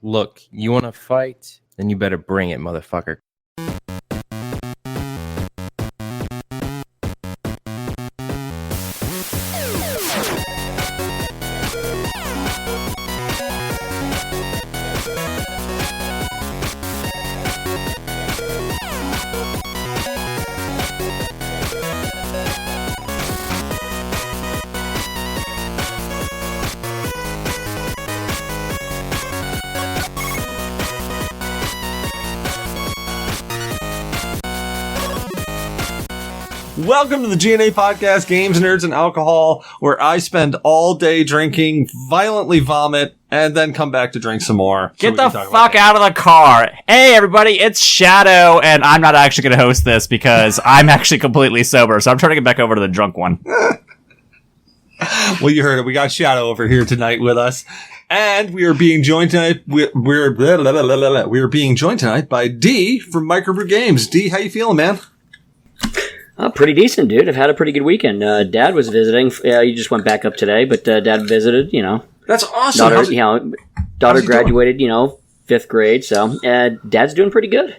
Look, you want to fight? Then you better bring it, motherfucker. Welcome to the G.N.A podcast, Games, Nerds, and Alcohol, where I spend all day drinking, violently vomit, and then come back to drink some more. Get the fuck out of the car. Hey, everybody, it's Shadow, and I'm not actually going to host this because I'm actually completely sober, so I'm turning it back over to the drunk one. Well, you heard it. We got Shadow over here tonight with us. And we are being joined tonight. We are being joined tonight by D from Microbrew Games. D, how you feeling, man? Pretty decent, dude. I've had a pretty good weekend. Dad was visiting. Yeah, he just went back up today, but Dad visited. You know, that's awesome. Daughter graduated. Doing? 5th grade. So Dad's doing pretty good.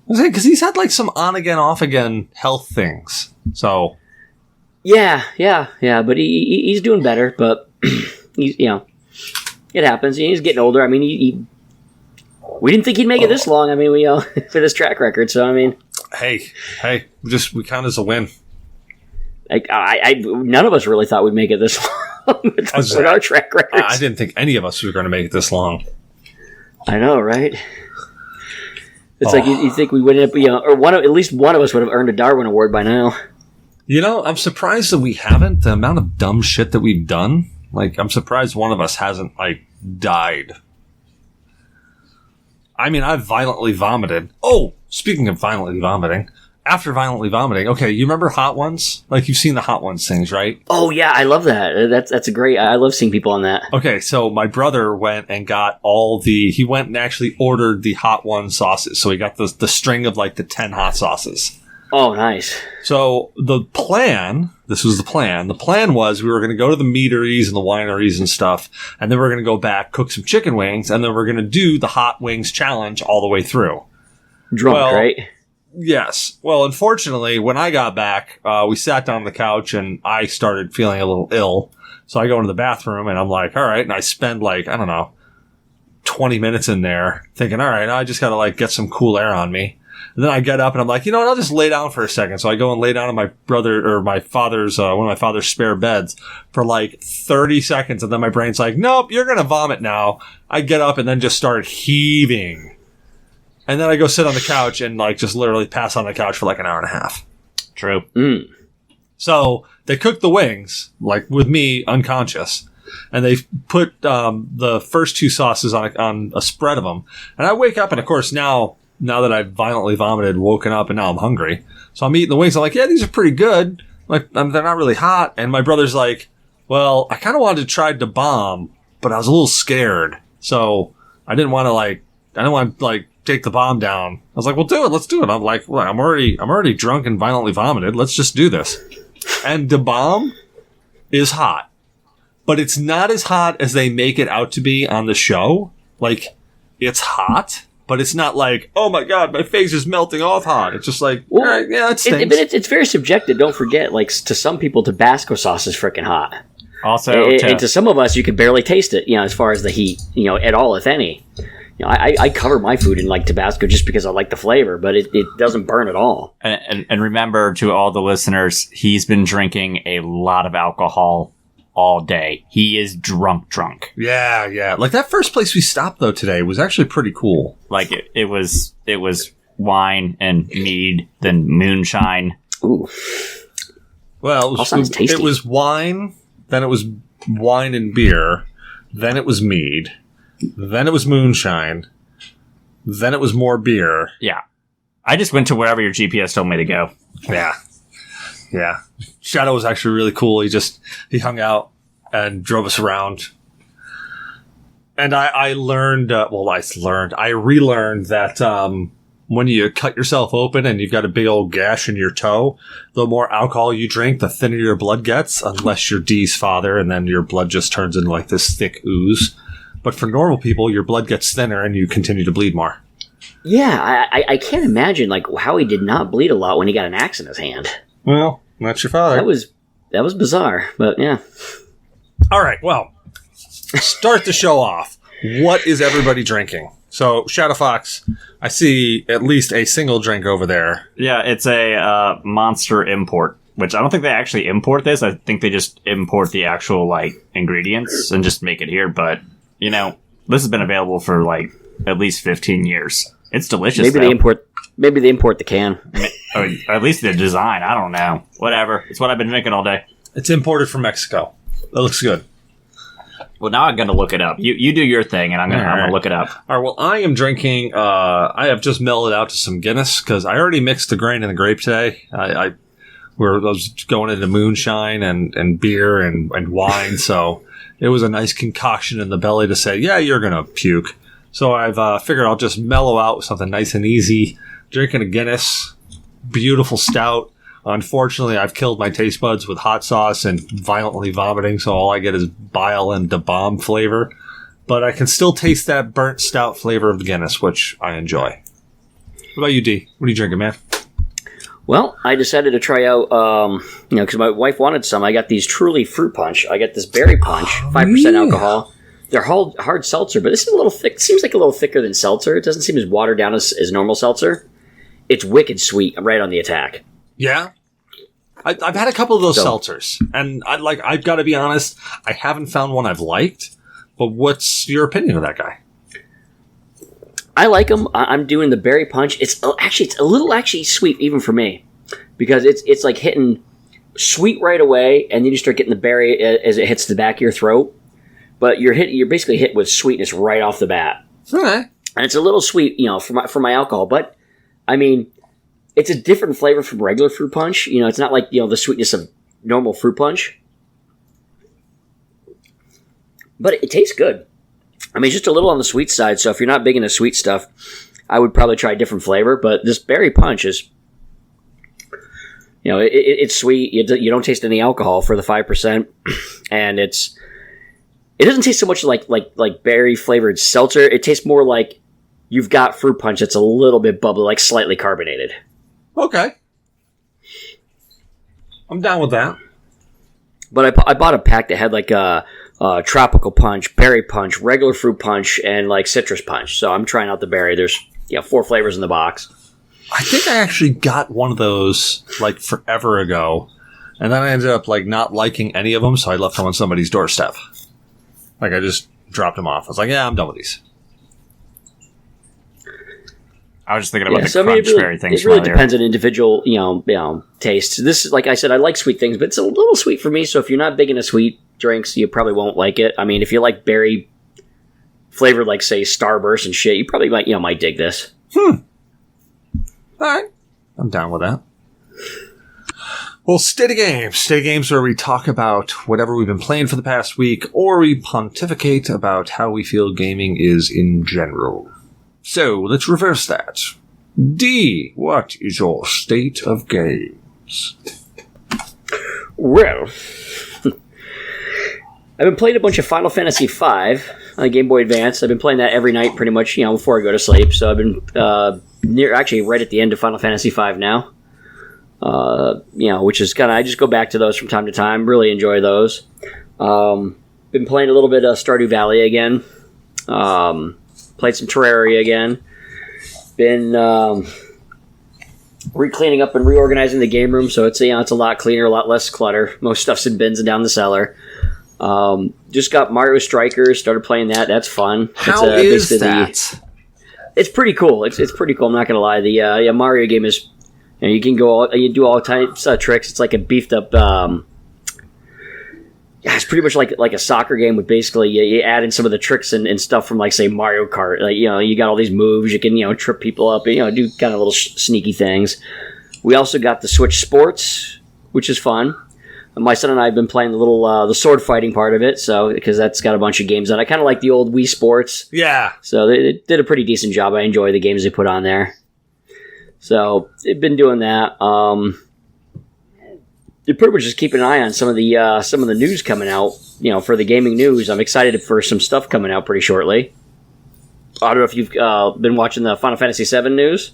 Because he's had like some on again, off again health things. So yeah. But he's doing better. But he's it happens. He's getting older. I mean, we didn't think he'd make it this long. I mean, we for this track record. So I mean. Hey, we count as a win. None of us really thought we'd make it this long with our track records. I didn't think any of us were going to make it this long. I know, right? It's like you think we would end up, or at least one of us would have earned a Darwin Award by now. I'm surprised that we haven't. The amount of dumb shit that we've done. Like, I'm surprised one of us hasn't, died. I mean, I've violently vomited. Oh, speaking of violently vomiting, after violently vomiting, okay, you remember Hot Ones? Like, you've seen the Hot Ones things, right? Oh, yeah, I love that. That's a great, I love seeing people on that. Okay, so my brother went and got he went and actually ordered the Hot One sauces. So he got the string of, the 10 hot sauces. Oh, nice. So this was the plan. The plan was we were going to go to the meaderies and the wineries and stuff, and then we're going to go back, cook some chicken wings, and then we're going to do the hot wings challenge all the way through. Drunk, right? Yes. Well, unfortunately, when I got back, we sat down on the couch, and I started feeling a little ill. So I go into the bathroom, and I'm like, all right, and I spend 20 minutes in there thinking, all right, I just got to get some cool air on me. And then I get up and I'm like, you know what, I'll just lay down for a second. So I go and lay down on one of my father's spare beds for 30 seconds. And then my brain's like, nope, you're going to vomit now. I get up and then just start heaving. And then I go sit on the couch and just literally pass on the couch for an hour and a half. True. Mm. So they cooked the wings, with me unconscious. And they put the first 2 sauces on a spread of them. And I wake up and of course now that I've violently vomited, woken up, and now I'm hungry. So I'm eating the wings. I'm like, yeah, these are pretty good. They're not really hot. And my brother's like, well, I kind of wanted to try to bomb, but I was a little scared. So I didn't want to take the bomb down. I was like, well, do it. Let's do it. I'm like, well, I'm already drunk and violently vomited. Let's just do this. And the bomb is hot, but it's not as hot as they make it out to be on the show. It's hot. But it's not oh my god, my face is melting off hot. It's just all right, yeah, it stinks. But it's very subjective. Don't forget, to some people, Tabasco sauce is freaking hot. Also, and to some of us, you could barely taste it, as far as the heat, at all, if any. I cover my food in Tabasco just because I like the flavor, but it doesn't burn at all. And remember, to all the listeners, he's been drinking a lot of alcohol all day. He is drunk. Yeah. That first place we stopped though today was actually pretty cool. It was wine and mead, then moonshine. Ooh. Well, it was wine, then it was wine and beer, then it was mead, then it was moonshine, then it was more beer. Yeah. I just went to wherever your GPS told me to go. Yeah. Shadow was actually really cool. He hung out and drove us around. And I relearned that when you cut yourself open and you've got a big old gash in your toe, the more alcohol you drink, the thinner your blood gets, unless you're Dee's father, and then your blood just turns into this thick ooze. but for normal people, your blood gets thinner and you continue to bleed more. Yeah, I can't imagine like how he did not bleed a lot when he got an axe in his hand. Well, that's your father. That was bizarre, but yeah. All right, well, start the show off. What is everybody drinking? So, Shadowfox, I see at least a single drink over there. Yeah, it's a Monster import, which I don't think they actually import this. I think they just import the actual like ingredients and just make it here. But you know, this has been available for like at least 15 years. It's delicious. Maybe they import the can. Or at least the design. I don't know. Whatever. It's what I've been drinking all day. It's imported from Mexico. That looks good. Well, now I'm going to look it up. You do your thing, and I'm going to look it up. All right, well, I am drinking... I have just mellowed out to some Guinness, because I already mixed the grain and the grape today. I was going into moonshine and beer and wine, so it was a nice concoction in the belly to say, yeah, you're going to puke. So I've figured I'll just mellow out with something nice and easy. Drinking a Guinness, beautiful stout. Unfortunately, I've killed my taste buds with hot sauce and violently vomiting, so all I get is bile and da bomb flavor. But I can still taste that burnt stout flavor of the Guinness, which I enjoy. What about you, D? What are you drinking, man? Well, I decided to try out, because my wife wanted some. I got these Truly Fruit Punch. I got this Berry Punch, 5% alcohol. They're hard seltzer, but this is a little thick. It seems like a little thicker than seltzer. It doesn't seem as watered down as normal seltzer. It's wicked sweet. I'm right on the attack. Yeah? I've had a couple of those seltzers, and I've got to be honest, I haven't found one I've liked, but what's your opinion of that guy? I like them. I'm doing the Berry Punch. It's a little sweet even for me, because it's like hitting sweet right away, and then you start getting the berry as it hits the back of your throat. But you're basically hit with sweetness right off the bat. Okay. And it's a little sweet, for my alcohol. But I mean, it's a different flavor from regular fruit punch. It's not like the sweetness of normal fruit punch. But it tastes good. I mean, it's just a little on the sweet side. So if you're not big into sweet stuff, I would probably try a different flavor. But this berry punch is, it's sweet. You don't taste any alcohol for the 5%, and it doesn't taste so much like berry flavored seltzer. It tastes more like you've got fruit punch that's a little bit bubbly, like slightly carbonated. Okay. I'm down with that. But I bought a pack that had like a tropical punch, berry punch, regular fruit punch, and like citrus punch. So I'm trying out the berry. There's 4 flavors in the box. I think I actually got one of those like forever ago, and then I ended up like not liking any of them, so I left them on somebody's doorstep. Like, I just dropped them off. I was like, yeah, I'm done with these. I was just thinking about the crunch berry things. It really depends on individual, tastes. This is, like I said, I like sweet things, but it's a little sweet for me. So if you're not big into sweet drinks, you probably won't like it. I mean, if you like berry flavored, like say Starburst and shit, you probably might dig this. All right, I'm down with that. Well, State of Games. State of Games where we talk about whatever we've been playing for the past week, or we pontificate about how we feel gaming is in general. So, let's reverse that. D, what is your State of Games? Well, I've been playing a bunch of Final Fantasy V on Game Boy Advance. I've been playing that every night pretty much, before I go to sleep. So I've been right at the end of Final Fantasy V now. Which is I just go back to those from time to time. Really enjoy those. Been playing a little bit of Stardew Valley again. Played some Terraria again. Been cleaning up and reorganizing the game room, so it's a lot cleaner, a lot less clutter. Most stuff's in bins and down the cellar. Just got Mario Strikers. Started playing that. That's fun. How is that? It's pretty cool. It's pretty cool. I'm not gonna lie. The Mario game is. You can you do all types of tricks. It's like a beefed up. It's pretty much like a soccer game with basically you add in some of the tricks and stuff from like say Mario Kart. Like you got all these moves. You can trip people up. And, do kind of little sneaky things. We also got the Switch Sports, which is fun. My son and I have been playing the sword fighting part of it. So because that's got a bunch of games on. I kind of like the old Wii Sports. Yeah. So they did a pretty decent job. I enjoy the games they put on there. So, I've been doing that. you pretty much just keep an eye on some of the news coming out. You know, for the gaming news, I'm excited for some stuff coming out pretty shortly. I don't know if you've been watching the Final Fantasy VII news.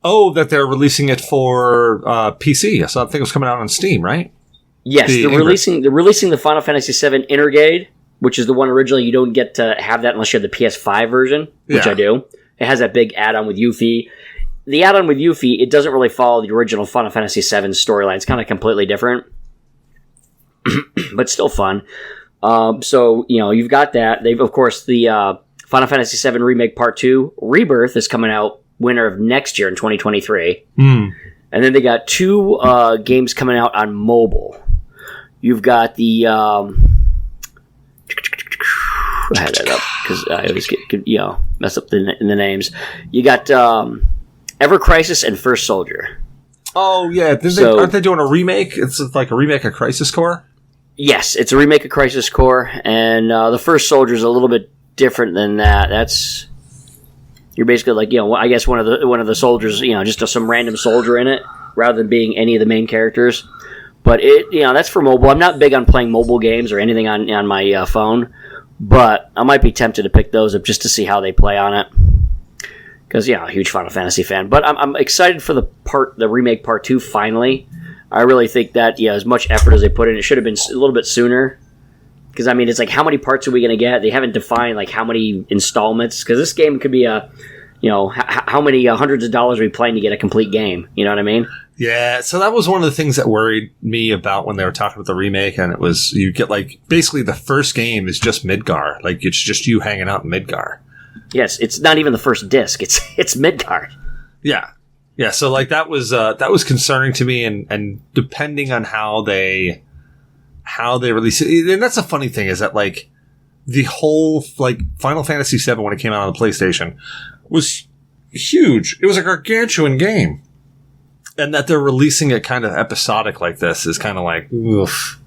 Oh, that they're releasing it for PC. So I think it was coming out on Steam, right? Yes, they're releasing the Final Fantasy VII Intergrade, which is the one originally you don't get to have that unless you have the PS5 version, which I do. It has that big add-on with Yuffie. The add-on with Yuffie, it doesn't really follow the original Final Fantasy VII storyline. It's kind of completely different, but still fun. So, you know, you've got that. They've, of course, the Final Fantasy VII Remake Part 2 Rebirth is coming out winter of next year in 2023. And then they got 2 games coming out on mobile. You've got the... I had that up because I always get mess up the names. You got Ever Crisis and First Soldier. Oh, yeah. Aren't they doing a remake? It's like a remake of Crisis Core? Yes, it's a remake of Crisis Core, and the First Soldier is a little bit different than that. You're basically like, I guess one of the soldiers, just some random soldier in it, rather than being any of the main characters. But that's for mobile. I'm not big on playing mobile games or anything on my phone, but I might be tempted to pick those up just to see how they play on it. Because a huge Final Fantasy fan. But I'm excited for the remake Part 2 finally. I really think that as much effort as they put in, it should have been a little bit sooner. Because it's like, how many parts are we going to get? They haven't defined like how many installments. Because this game could be how many hundreds of dollars are we playing to get a complete game? You know what I mean? Yeah, so that was one of the things that worried me about when they were talking about the remake, and it was, you get like, basically the first game is just Midgar. Like, it's just you hanging out in Midgar. Yes, it's not even the first disc. It's Midgar. Yeah. Yeah, so like that was concerning to me, and depending on how they release it, and that's a funny thing, is that like the whole like Final Fantasy VII when it came out on the PlayStation was huge. It was a gargantuan game. And that they're releasing it kind of episodic like this is kind of like, oof.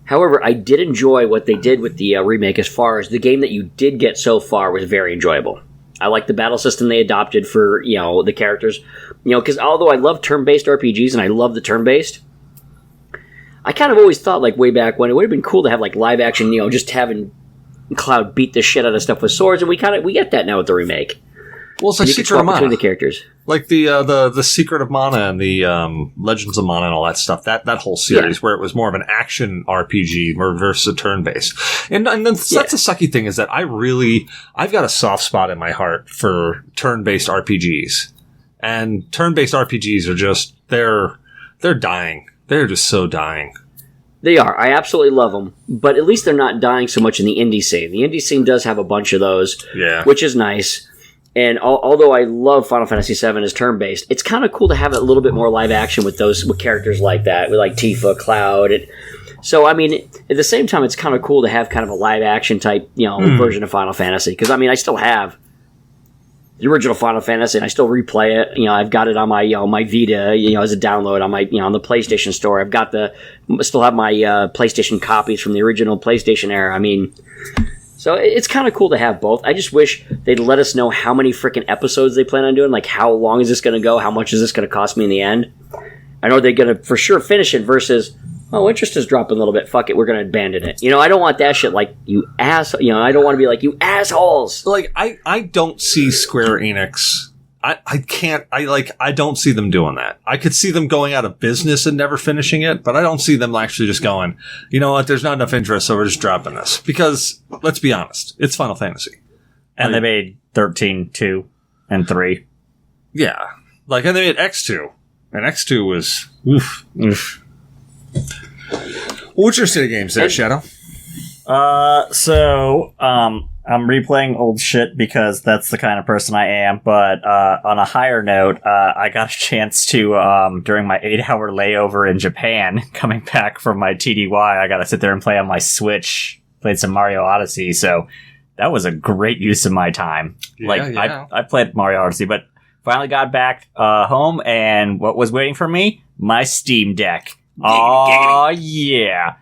However, I did enjoy what they did with the remake as far as the game that you did get so far was very enjoyable. I like the battle system they adopted for, the characters. Because although I love turn-based RPGs and I love the turn-based, I kind of always thought, like, way back when, it would have been cool to have, like, live action, just having Cloud beat the shit out of stuff with swords, and we get that now with the remake. Well, it's like Secret of Mana. Between the characters. Like the Secret of Mana and the Legends of Mana and all that stuff. That whole series where it was more of an action RPG versus a turn-based. And that's the sucky thing, is that I've got a soft spot in my heart for turn-based RPGs. And turn-based RPGs are just, they're dying. They're just so dying. They are. I absolutely love them. But at least they're not dying so much in the indie scene. The indie scene does have a bunch of those, which is nice. And although I love Final Fantasy VII as turn-based, it's kind of cool to have a little bit more live action with characters like that, with like Tifa, Cloud. So, at the same time, it's kind of cool to have kind of a live action type, version of Final Fantasy. Because, I still have the original Final Fantasy, and I still replay it. I've got it on my, my Vita, as a download on my, on the PlayStation Store. Still have my PlayStation copies from the original PlayStation era. So it's kind of cool to have both. I just wish they'd let us know how many freaking episodes they plan on doing. Like, how long is this going to go? How much is this going to cost me in the end? I know they're going to for sure finish it versus, interest is dropping a little bit. Fuck it, we're going to abandon it. I don't want that shit like, you ass. I don't want to be like, you assholes. Like, I don't see Square Enix. I don't see them doing that. I could see them going out of business and never finishing it, but I don't see them actually just going, you know what, there's not enough interest, so we're just dropping this. Because, let's be honest, it's Final Fantasy. And they made 13, 2, and 3. Yeah. And they made X2. And X2 was, oof. What's your state of games there, Shadow? I'm replaying old shit because that's the kind of person I am, but on a higher note, I got a chance to, during my 8-hour layover in Japan, coming back from my TDY, I got to sit there and play on my Switch, played some Mario Odyssey, so that was a great use of my time. I played Mario Odyssey, but finally got back home, and what was waiting for me? My Steam Deck. Oh, yeah.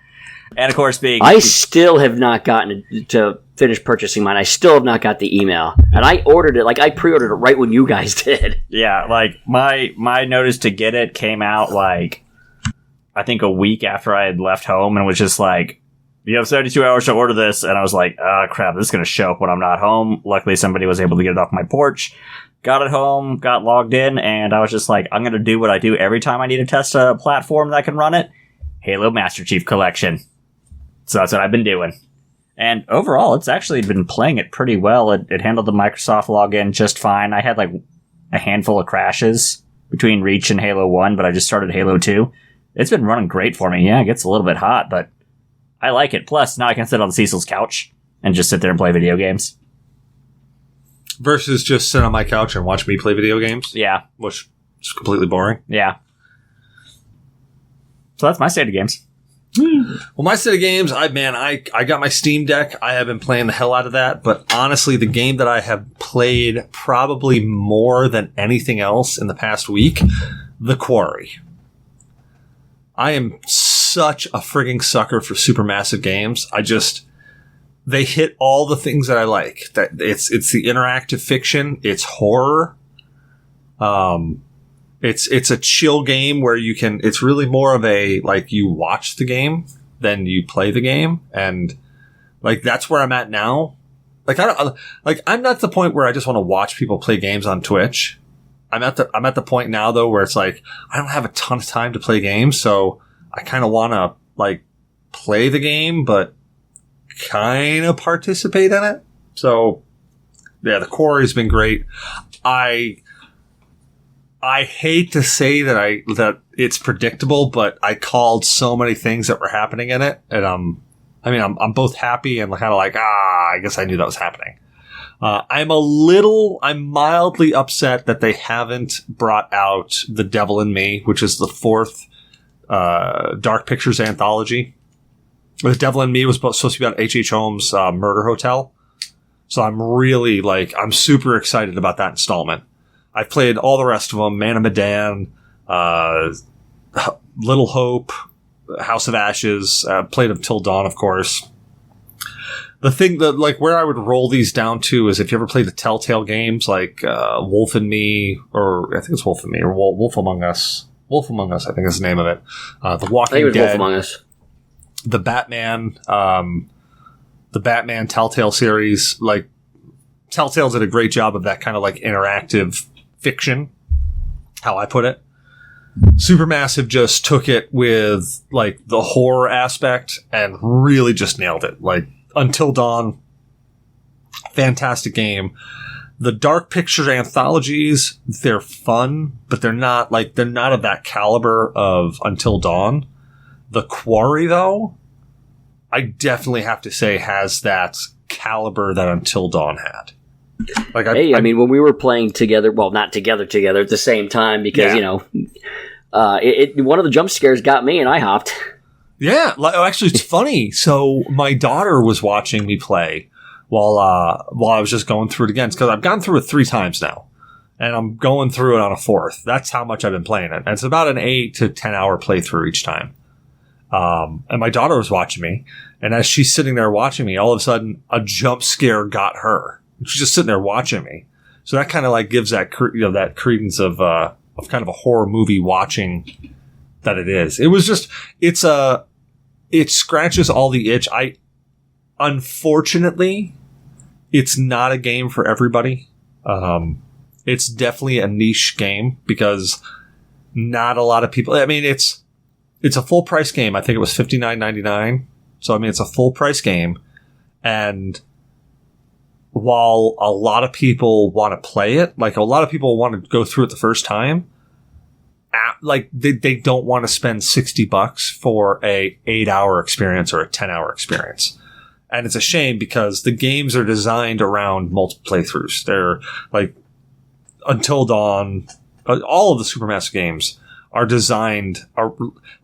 And of course, I still have not gotten to finish purchasing mine. I still have not got the email, and I ordered it. Like I pre-ordered it right when you guys did. Yeah, like my notice to get it came out like I think a week after I had left home, and was just like, you have 72 hours to order this, and I was like, oh crap, this is gonna show up when I'm not home. Luckily, somebody was able to get it off my porch. Got it home, got logged in, and I was just like, I'm gonna do what I do every time I need to test a platform that can run it. Halo Master Chief Collection. So that's what I've been doing. And overall, it's actually been playing it pretty well. It handled the Microsoft login just fine. I had like a handful of crashes between Reach and Halo 1, but I just started Halo 2. It's been running great for me. Yeah, it gets a little bit hot, but I like it. Plus, now I can sit on Cecil's couch and just sit there and play video games. Versus just sit on my couch and watch me play video games. Yeah. Which is completely boring. Yeah. So that's my state of games. Well, my set of games, I got my Steam Deck. I have been playing the hell out of that. But honestly, the game that I have played probably more than anything else in the past week, The Quarry. I am such a frigging sucker for supermassive games. They hit all the things that I like. That it's the interactive fiction. It's horror. It's a chill game where you can. It's really more of a like you watch the game than you play the game, and like that's where I'm at now. Like I'm not at the point where I just want to watch people play games on Twitch. I'm at the point now though where it's like I don't have a ton of time to play games, so I kind of want to like play the game, but kind of participate in it. So yeah, The Quarry's been great. I hate to say that it's predictable, but I called so many things that were happening in it, and I'm both happy and kind of like I guess I knew that was happening. I'm mildly upset that they haven't brought out The Devil in Me, which is the fourth Dark Pictures anthology. The Devil in Me was supposed to be about H.H. Holmes' Murder Hotel, so I'm super excited about that installment. I've played all the rest of them: Man of Medan, Little Hope, House of Ashes. Played Until Dawn, of course. The thing that, like, where I would roll these down to is if you ever play the Telltale games, like Wolf and Me, or I think it's Wolf and Me, or Wolf Among Us. Wolf Among Us, I think is the name of it. The Walking I think it was Dead, Wolf Among Us. The Batman Telltale series. Like, Telltale did a great job of that kind of like interactive fiction, how I put it. Supermassive just took it with like the horror aspect and really just nailed it. Like Until Dawn, fantastic game. The Dark Pictures anthologies, they're fun, but they're not of that caliber of Until Dawn. The Quarry, though, I definitely have to say has that caliber that Until Dawn had. Like I mean, when we were playing together, well, not together at the same time, because one of the jump scares got me, and I hopped. Yeah, actually, it's funny. So my daughter was watching me play while I was just going through it again, because I've gone through it 3 times now, and I'm going through it on a 4th. That's how much I've been playing it, and it's about an 8 to 10 hour playthrough each time. And my daughter was watching me, and as she's sitting there watching me, all of a sudden a jump scare got her. She's just sitting there watching me. So that kind of like gives that that credence of kind of a horror movie watching that it is. It was just it scratches all the itch. Unfortunately, it's not a game for everybody. It's definitely a niche game because not a lot of people. I mean, it's a full price game. I think it was $59.99. So I mean, it's a full price game, and while a lot of people want to play it, like a lot of people want to go through it the first time, like they don't want to spend $60 for a 8-hour experience or a 10-hour experience. And it's a shame because the games are designed around multiple playthroughs. They're like Until Dawn, all of the Supermassive games are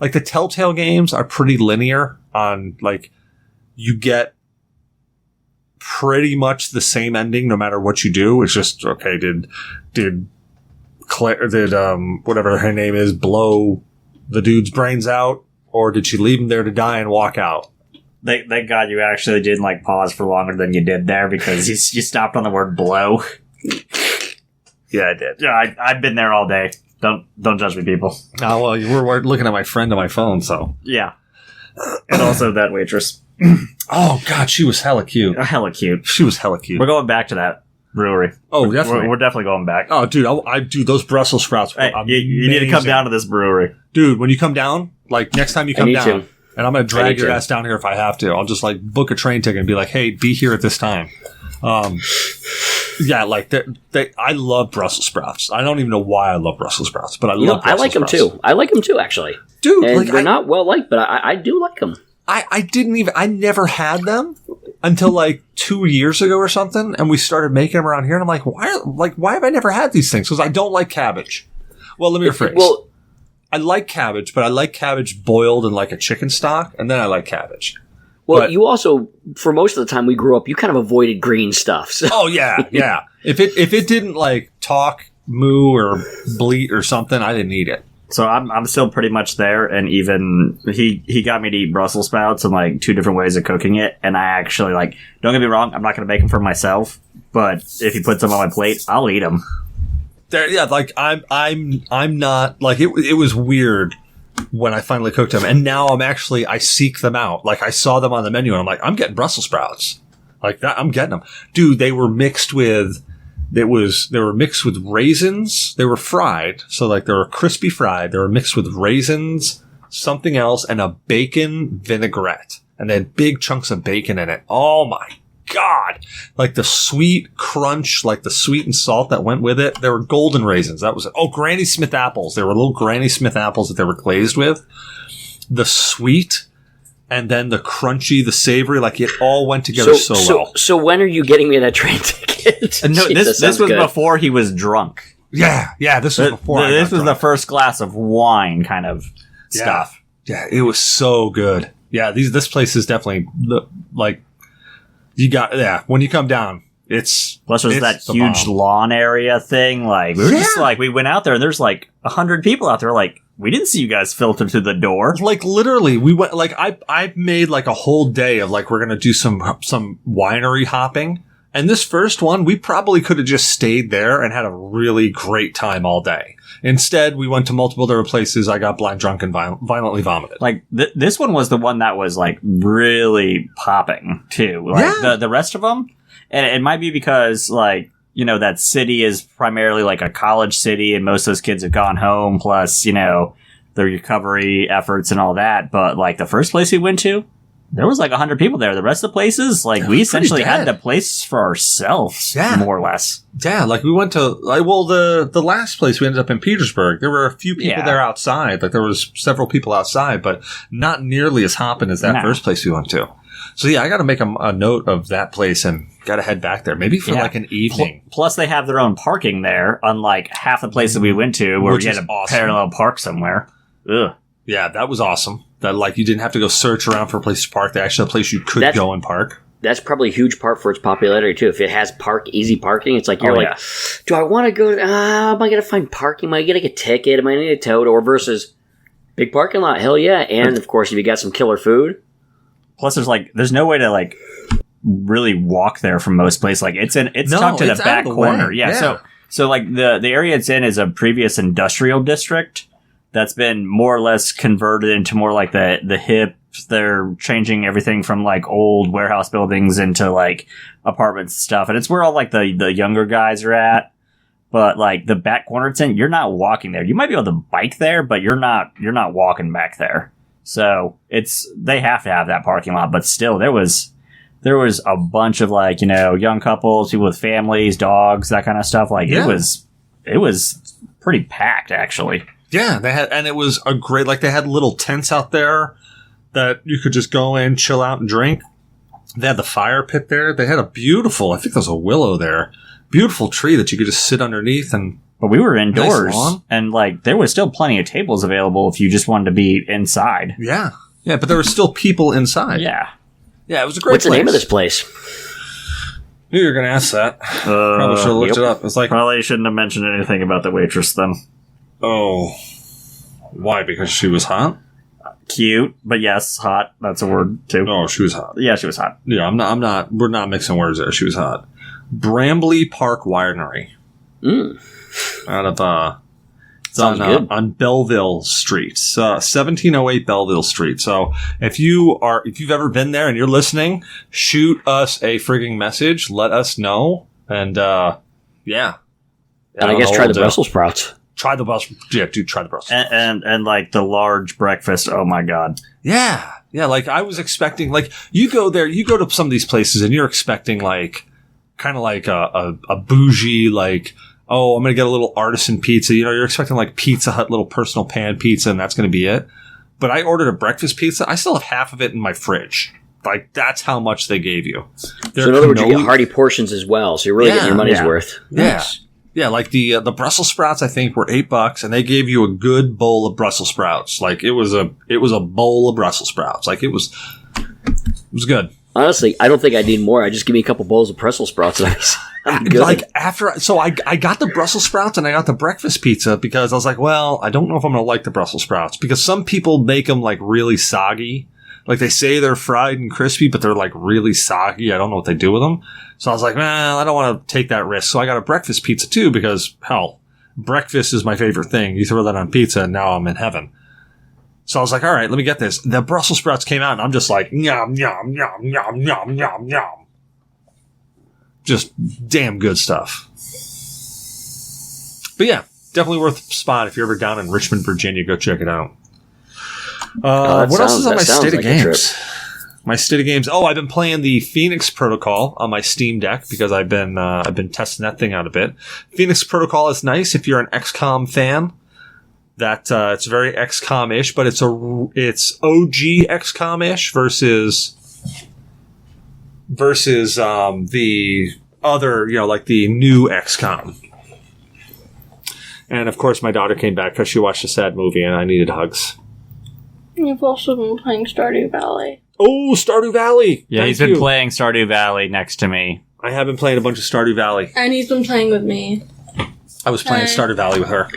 like the Telltale games are pretty linear on like you get pretty much the same ending no matter what you do. It's just, okay, did Claire, whatever her name is, blow the dude's brains out, or did she leave him there to die and walk out? Thank God you actually didn't like pause for longer than you did there because you stopped on the word blow. Yeah, I did. Yeah, I've been there all day. Don't judge me, people. Oh, well, you were looking at my friend on my phone, so. Yeah. And also that waitress. Oh, God, she was hella cute. Hella cute. She was hella cute. We're going back to that brewery. Oh, definitely. We're definitely going back. Oh, dude, I do those Brussels sprouts. Hey, you need to come down to this brewery. Dude, when you come down, like next time you come down, to. and I'm going to drag your ass down here if I have to. I'll just like book a train ticket and be like, hey, be here at this time. Yeah, like I love Brussels sprouts. I don't even know why I love Brussels sprouts, but I love Brussels I like them sprouts. too. I like them too, actually. Dude, And like, they're not well liked, but I do like them. I never had them until like 2 years ago or something, and we started making them around here, and I'm like, why have I never had these things? Because I don't like cabbage. Well, let me rephrase. Well, I like cabbage, but I like cabbage boiled in like a chicken stock, and then I like cabbage. well, but- you also, for most of the time we grew up, you kind of avoided green stuff. So. Oh yeah, yeah. If it didn't like talk, moo, or bleat or something, I didn't eat it. So I'm still pretty much there, and even he got me to eat Brussels sprouts and like 2 different ways of cooking it, and I actually like. Don't get me wrong, I'm not going to make them for myself, but if he puts them on my plate, I'll eat them. Yeah, like I'm not like it was weird when I finally cooked them, and now I seek them out. Like I saw them on the menu, and I'm like, I'm getting Brussels sprouts like that. I'm getting them, dude. They were mixed with. They were mixed with raisins. They were fried, so like they were crispy fried. They were mixed with raisins, something else, and a bacon vinaigrette, and they had big chunks of bacon in it. Oh my God! Like the sweet crunch, like the sweet and salt that went with it. There were golden raisins. That was it. Oh, Granny Smith apples. There were little Granny Smith apples that they were glazed with. The sweet. And then the crunchy, the savory, like it all went together so well. So when are you getting me that train ticket? No, Jeez, this was good. before he was drunk. Yeah, this was before. This was the first glass of wine, kind of stuff. Yeah, it was so good. Yeah, this place is definitely like you got. Yeah, when you come down, it's plus there's that huge lawn area thing. Like we were just like we went out there, and there's like 100 people out there. Like. We didn't see you guys filter through the door. Like literally, we went. Like I made like a whole day of like we're gonna do some winery hopping. And this first one, we probably could have just stayed there and had a really great time all day. Instead, we went to multiple different places. I got blind drunk and violently vomited. Like this one was the one that was like really popping too. Like the rest of them, and it might be because like. You know, that city is primarily like a college city and most of those kids have gone home, plus, you know, the recovery efforts and all that. But like the first place we went to, there was like 100 people there. The rest of the places, like we essentially had the place for ourselves, more or less. Yeah, like we went to, like, well, the last place we ended up in Petersburg, there were a few people there outside. Like there was several people outside, but not nearly as hopping as that first place we went to. So yeah, I got to make a note of that place and got to head back there, maybe for like an evening. Plus, they have their own parking there, unlike half the places we went to, where we had to parallel park somewhere. Ugh. Yeah, that was awesome. That like you didn't have to go search around for a place to park. They actually had a place you could go and park. That's probably a huge part for its popularity too. If it has easy parking, it's like you're like, do I want to go? Am I going to find parking? Am I going to get a ticket? Am I going to get towed? Or versus big parking lot? Hell yeah! And of course, if you got some killer food. Plus, there's no way to like really walk there from most places. Like it's tucked in a back corner. Yeah. So like the area it's in is a previous industrial district that's been more or less converted into more like the hip. They're changing everything from like old warehouse buildings into like apartments and stuff, and it's where all like the younger guys are at. But like the back corner it's in, you're not walking there. You might be able to bike there, but you're not walking back there. So they have to have that parking lot, but still there was a bunch of like, you know, young couples, people with families, dogs, that kind of stuff. Like it was pretty packed actually. Yeah, and it was a great, like they had little tents out there that you could just go in, chill out and drink. They had the fire pit there. They had a beautiful, I think there was a willow there, beautiful tree that you could just sit underneath and. But we were indoors, and like there was still plenty of tables available if you just wanted to be inside. Yeah, but there were still people inside. Yeah, it was a great. What's the name of this place? Knew you were going to ask that. Probably should have looked it up. It's like probably shouldn't have mentioned anything about the waitress then. Oh, why? Because she was hot? cute, but yes, hot. That's a word too. Oh, she was hot. Yeah, she was hot. Yeah, I'm not. We're not mixing words there. She was hot. Brambly Park Winery. Out of it's on Belleville Street, 1708 Belleville Street. So if you've ever been there and you're listening, shoot us a frigging message. Let us know. And yeah. And I guess try the Brussels sprouts. Try the Brussels. Yeah, dude, try the Brussels. And like the large breakfast. Oh my god. Yeah. Yeah, like I was expecting, like you go to some of these places and you're expecting like kind of like a bougie, like, oh, I'm going to get a little artisan pizza. You know, you're expecting like Pizza Hut little personal pan pizza and that's going to be it. But I ordered a breakfast pizza. I still have half of it in my fridge. Like, that's how much they gave you. So in other words, you get hearty portions as well. So you're really getting your money's worth. Nice. Yeah. Like the Brussels sprouts, I think, were $8, and they gave you a good bowl of Brussels sprouts. Like it was a bowl of Brussels sprouts. Like it was good. Honestly, I don't think I need more. I just give me a couple bowls of Brussels sprouts. I'm good. Like I got the Brussels sprouts and I got the breakfast pizza because I was like, well, I don't know if I'm going to like the Brussels sprouts because some people make them like really soggy. Like they say they're fried and crispy, but they're like really soggy. I don't know what they do with them. So I was like, man, I don't want to take that risk. So I got a breakfast pizza too because, hell, breakfast is my favorite thing. You throw that on pizza and now I'm in heaven. So I was like, all right, let me get this. The Brussels sprouts came out and I'm just like, yum, yum, yum, yum, yum, yum, yum. Just damn good stuff. But yeah, definitely worth a spot if you're ever down in Richmond, Virginia. Go check it out. What else is on my state of games? My state of games. Oh, I've been playing the Phoenix Protocol on my Steam Deck because I've been testing that thing out a bit. Phoenix Protocol is nice if you're an XCOM fan. That it's very XCOM-ish, but it's OG XCOM-ish versus the other, like the new XCOM. And of course, my daughter came back because she watched a sad movie and I needed hugs. You've also been playing Stardew Valley. Oh, Stardew Valley! Yeah, he's been playing Stardew Valley next to me. I have been playing a bunch of Stardew Valley. And he's been playing with me. I was playing Stardew Valley with her.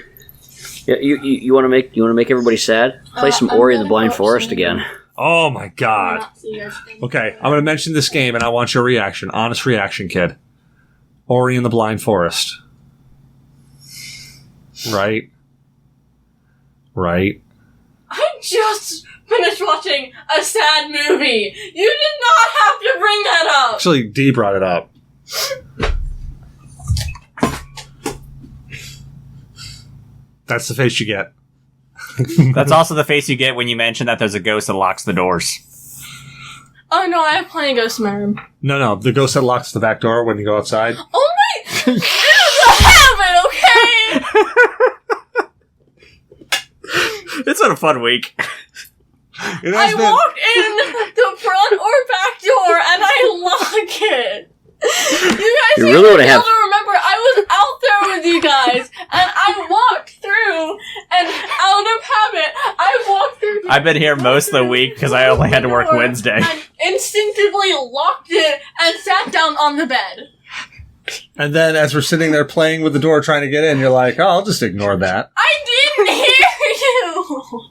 Yeah, you want to make everybody sad? Play some Ori and the Blind Forest again. Oh my god! Okay, I'm going to mention this game, and I want your reaction. Honest reaction, kid. Ori and the Blind Forest. Right. I just finished watching a sad movie. You did not have to bring that up. Actually, Dee brought it up. That's the face you get. That's also the face you get when you mention that there's a ghost that locks the doors. Oh no, I have plenty of ghosts in my room. No, the ghost that locks the back door when you go outside. Oh my! It is a habit, okay? It's been a fun week. I walk in the front or back door and I lock it. You guys really want to remember I was out there with you guys and I walked through and out of habit I walked through. I've been here most of the week because I only had to work Wednesday. And instinctively locked it and sat down on the bed. And then as we're sitting there playing with the door trying to get in, you're like, oh, I'll just ignore that. I didn't hear you!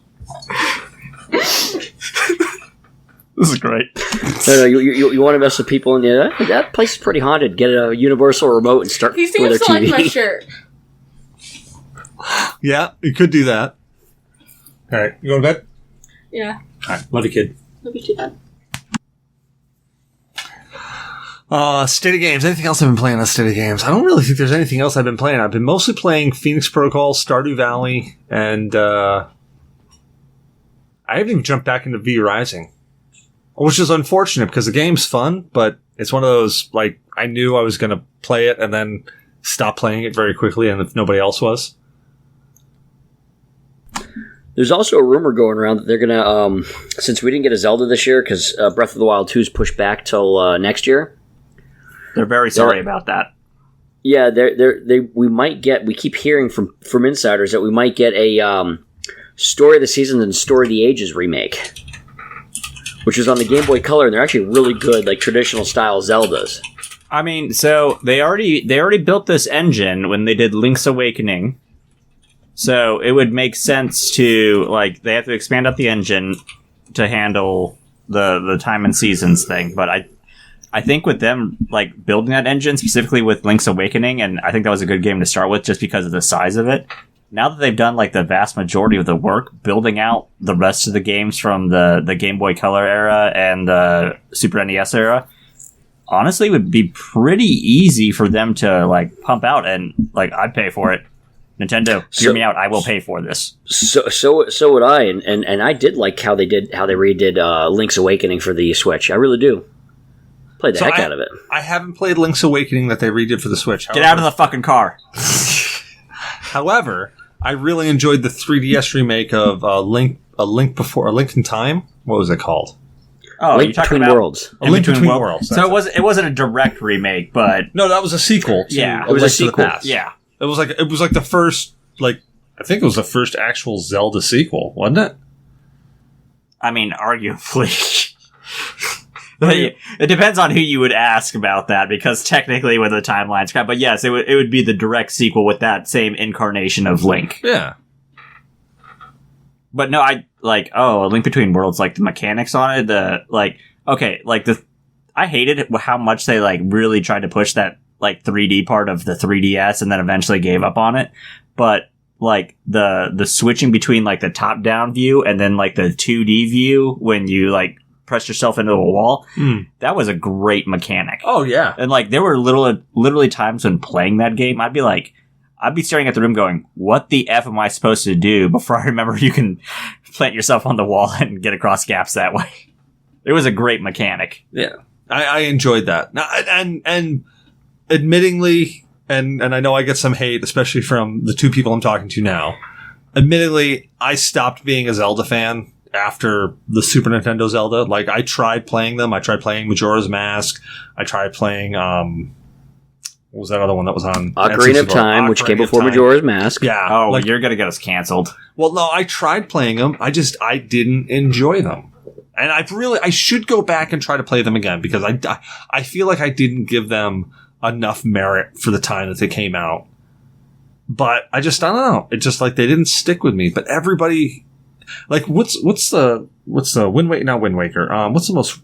This is great. No, you want to mess with people, and that place is pretty haunted. Get a universal remote and start He with their seems to TV. like my shirt. Yeah, you could do that. All right, you going to bed? Yeah. All right, love you, kid. Love you too, Dad. State of games. Anything else I've been playing on State of games? I don't really think there's anything else I've been playing. I've been mostly playing Phoenix Protocol, Stardew Valley, and I haven't even jumped back into V Rising. Which is unfortunate because the game's fun, but it's one of those, like, I knew I was going to play it and then stop playing it very quickly, and if nobody else was. There's also a rumor going around that they're going to, since we didn't get a Zelda this year, because Breath of the Wild 2 is pushed back till next year. They're very sorry about that. Yeah, we keep hearing from insiders that we might get a Story of the Seasons and Story of the Ages remake. Which is on the Game Boy Color, and they're actually really good, like traditional style Zeldas. I mean, so they already built this engine when they did Link's Awakening, So it would make sense to, like, they have to expand up the engine to handle the time and seasons thing. But I think with them, like, building that engine, specifically with Link's Awakening, and I think that was a good game to start with just because of the size of it. Now that they've done, like, the vast majority of the work, building out the rest of the games from the Game Boy Color era and the Super NES era, honestly, would be pretty easy for them to, like, pump out, and, like, I'd pay for it. Nintendo, hear me out. I will pay for this. So would I, and I did like how they redid Link's Awakening for the Switch. I really do. Played the heck out of it. I haven't played Link's Awakening that they redid for the Switch. Get out of the fucking car. However, I really enjoyed the 3DS remake of A Link in Time. What was it called? Oh, Link Between Worlds. A Link Between Worlds. So it wasn't a direct remake, but no, that was a sequel. Yeah, it was a sequel. Yeah. It was like the first, like, I think it was the first actual Zelda sequel, wasn't it? I mean, arguably. It depends on who you would ask about that, because technically with the timelines, but yes, it would be the direct sequel with that same incarnation of Link. Yeah. But no, A Link Between Worlds, like, the mechanics on it, I hated how much they, like, really tried to push that, like, 3D part of the 3DS and then eventually gave up on it. But, like, the switching between, like, the top-down view and then, like, the 2D view when you, like, press yourself into a wall, that was a great mechanic. Oh, yeah. And, like, there were literally times when playing that game, I'd be staring at the room going, what the F am I supposed to do, before I remember you can plant yourself on the wall and get across gaps that way. It was a great mechanic. Yeah. I enjoyed that. Now, and admittingly, and I know I get some hate, especially from the two people I'm talking to now. Admittingly, I stopped being a Zelda fan after the Super Nintendo Zelda. Like, I tried playing them. I tried playing Majora's Mask. I tried playing, what was that other one that was on? Ocarina of Time, which came before Majora's Mask. Yeah. Oh, like, you're gonna get us canceled. Well, no, I tried playing them. I didn't enjoy them. And I should go back and try to play them again, because I feel like I didn't give them enough merit for the time that they came out. But I don't know. It's just like they didn't stick with me. But everybody, like, what's the Wind Waker? Not Wind Waker. What's the most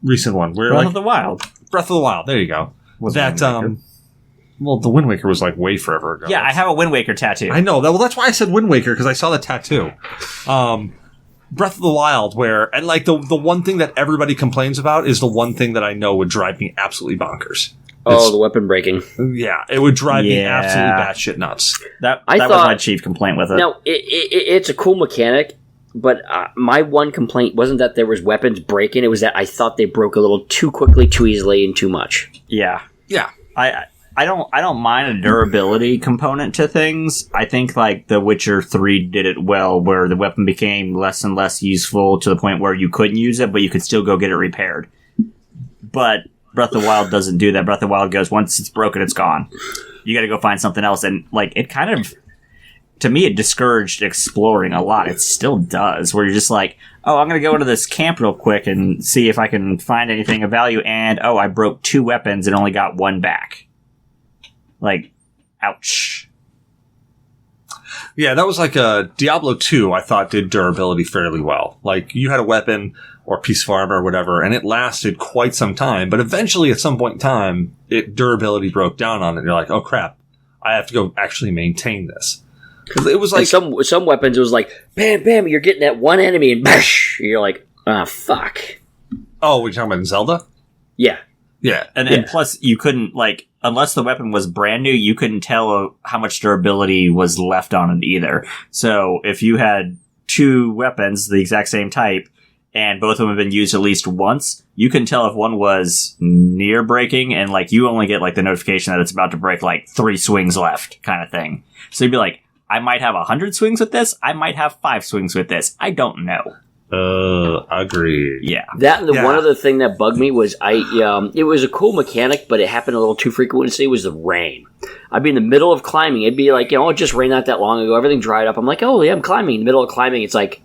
recent one? Breath of the Wild. Breath of the Wild. There you go. Well, the Wind Waker was, like, way forever ago. Yeah, I have a Wind Waker tattoo. I know. Well, that's why I said Wind Waker, because I saw the tattoo. Breath of the Wild, and like the one thing that everybody complains about is the one thing that I know would drive me absolutely bonkers. The weapon breaking. Yeah, it would drive me absolutely batshit nuts. That was my chief complaint with it. Now, it's a cool mechanic, but my one complaint wasn't that there was weapons breaking, it was that I thought they broke a little too quickly, too easily, and too much. Yeah. Yeah. I don't mind a durability component to things. I think, like, The Witcher 3 did it well, where the weapon became less and less useful to the point where you couldn't use it, but you could still go get it repaired. But Breath of the Wild doesn't do that. Breath of the Wild goes, once it's broken, it's gone. You gotta go find something else. And, like, it kind of, to me, it discouraged exploring a lot. It still does, where you're just like, oh, I'm gonna go into this camp real quick and see if I can find anything of value, and, oh, I broke 2 weapons and only got 1 back. Like, ouch. Yeah, that was like a Diablo 2, I thought, did durability fairly well. Like, you had a weapon or a piece of armor or whatever, and it lasted quite some time, but eventually at some point in time, durability broke down on it, and you're like, oh crap, I have to go actually maintain this. Because it was like... And some weapons, it was like, bam, bam, you're getting that one enemy, and bash! You're like, fuck. Oh, we're talking about Zelda? Yeah. Yeah. And plus, you couldn't, like, unless the weapon was brand new, you couldn't tell how much durability was left on it either. So if you had 2 weapons, the exact same type, and both of them have been used at least once, you can tell if one was near breaking, and, like, you only get, like, the notification that it's about to break, like, 3 swings left kind of thing. So you'd be like, I might have 100 swings with this, I might have 5 swings with this, I don't know. Agreed. Yeah. One other thing that bugged me was it was a cool mechanic, but it happened a little too frequently, was the rain. I'd be in the middle of climbing. It'd be like, it just rained not that long ago. Everything dried up. I'm like, oh, yeah, I'm climbing. In the middle of climbing, it's like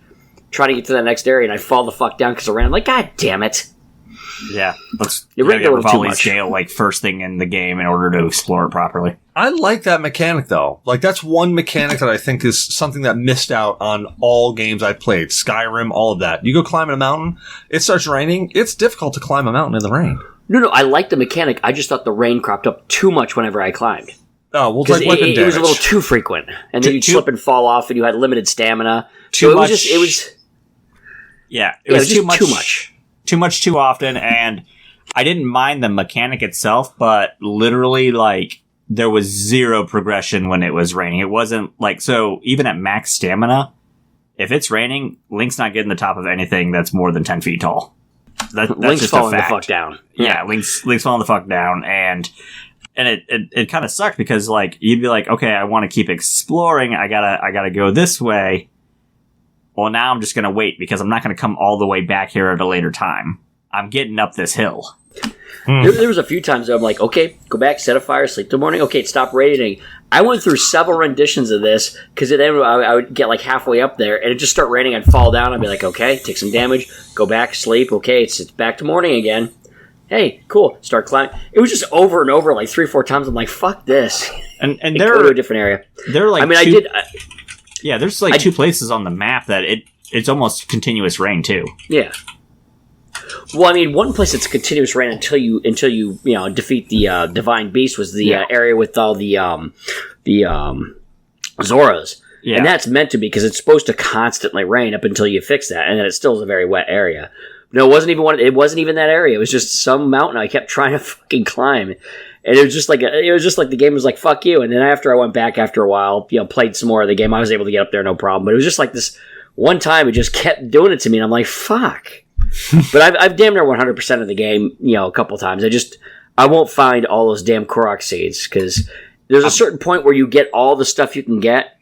trying to get to the next area, and I fall the fuck down because of rain. I'm like, God damn it. Yeah, let's It really get a little too Rivali's much. jail like first thing in the game in order to explore it properly. I like that mechanic though. Like that's one mechanic that I think is something that missed out on all games I played. Skyrim, all of that. You go climbing a mountain, it starts raining. It's difficult to climb a mountain in the rain. No, I like the mechanic. I just thought the rain cropped up too much whenever I climbed. Oh, well, it's Because like weapon it damage. was a little too frequent. And then you'd slip and fall off, and you had limited stamina. Too So it much. was Yeah, it was just too much. Too much too often, and I didn't mind the mechanic itself, but literally, like, there was zero progression when it was raining. It wasn't like, so even at max stamina, if it's raining, Link's not getting the top of anything that's more than 10 feet tall. That's Link's just falling a the fact. fuck down. Yeah, Link's falling the fuck down, and it kind of sucked because, like, you'd be like, okay, I want to keep exploring, I gotta go this way. Well, now I'm just gonna wait because I'm not gonna come all the way back here at a later time. I'm getting up this hill. There was a few times that I'm like, okay, go back, set a fire, sleep till morning. Okay, stop raining. I went through several renditions of this because I would get like halfway up there and it just start raining. I'd fall down. I'd be like, okay, take some damage, go back, sleep. Okay, it's back to morning again. Hey, cool. Start climbing. It was just over and over like 3-4 times. I'm like, fuck this. And And there go to a are different area. like I mean, two, I did. yeah, there's like two places on the map that it's almost continuous rain too. Yeah. Well, I mean, one place it's continuous rain until you defeat the divine beast was the area with all the Zoras, Yeah. and that's meant to be because it's supposed to constantly rain up until you fix that, and then it still is a very wet area. No, it wasn't even one. It wasn't even that area. It was just some mountain I kept trying to fucking climb, and it was just like the game was like fuck you. And then after I went back after a while, played some more of the game, I was able to get up there no problem. But it was just like this one time it just kept doing it to me, and I'm like fuck. But I've damn near 100% of the game, a couple times. I won't find all those damn Korok seeds because there's a certain point where you get all the stuff you can get,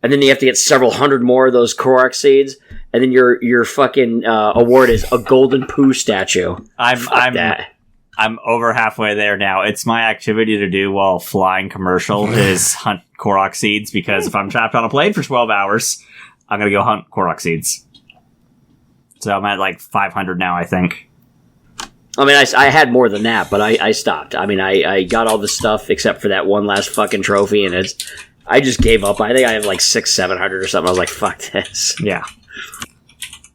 and then you have to get several hundred more of those Korok seeds, and then your fucking award is a golden poo statue. I'm over halfway there now. It's my activity to do while flying commercial is hunt Korok seeds because if I'm trapped on a plane for 12 hours, I'm gonna go hunt Korok seeds. So I'm at like 500 now, I think. I mean, I had more than that, but I stopped. I mean, I got all the stuff except for that one last fucking trophy, and I just gave up. I think I have like 600-700 or something. I was like, fuck this. Yeah.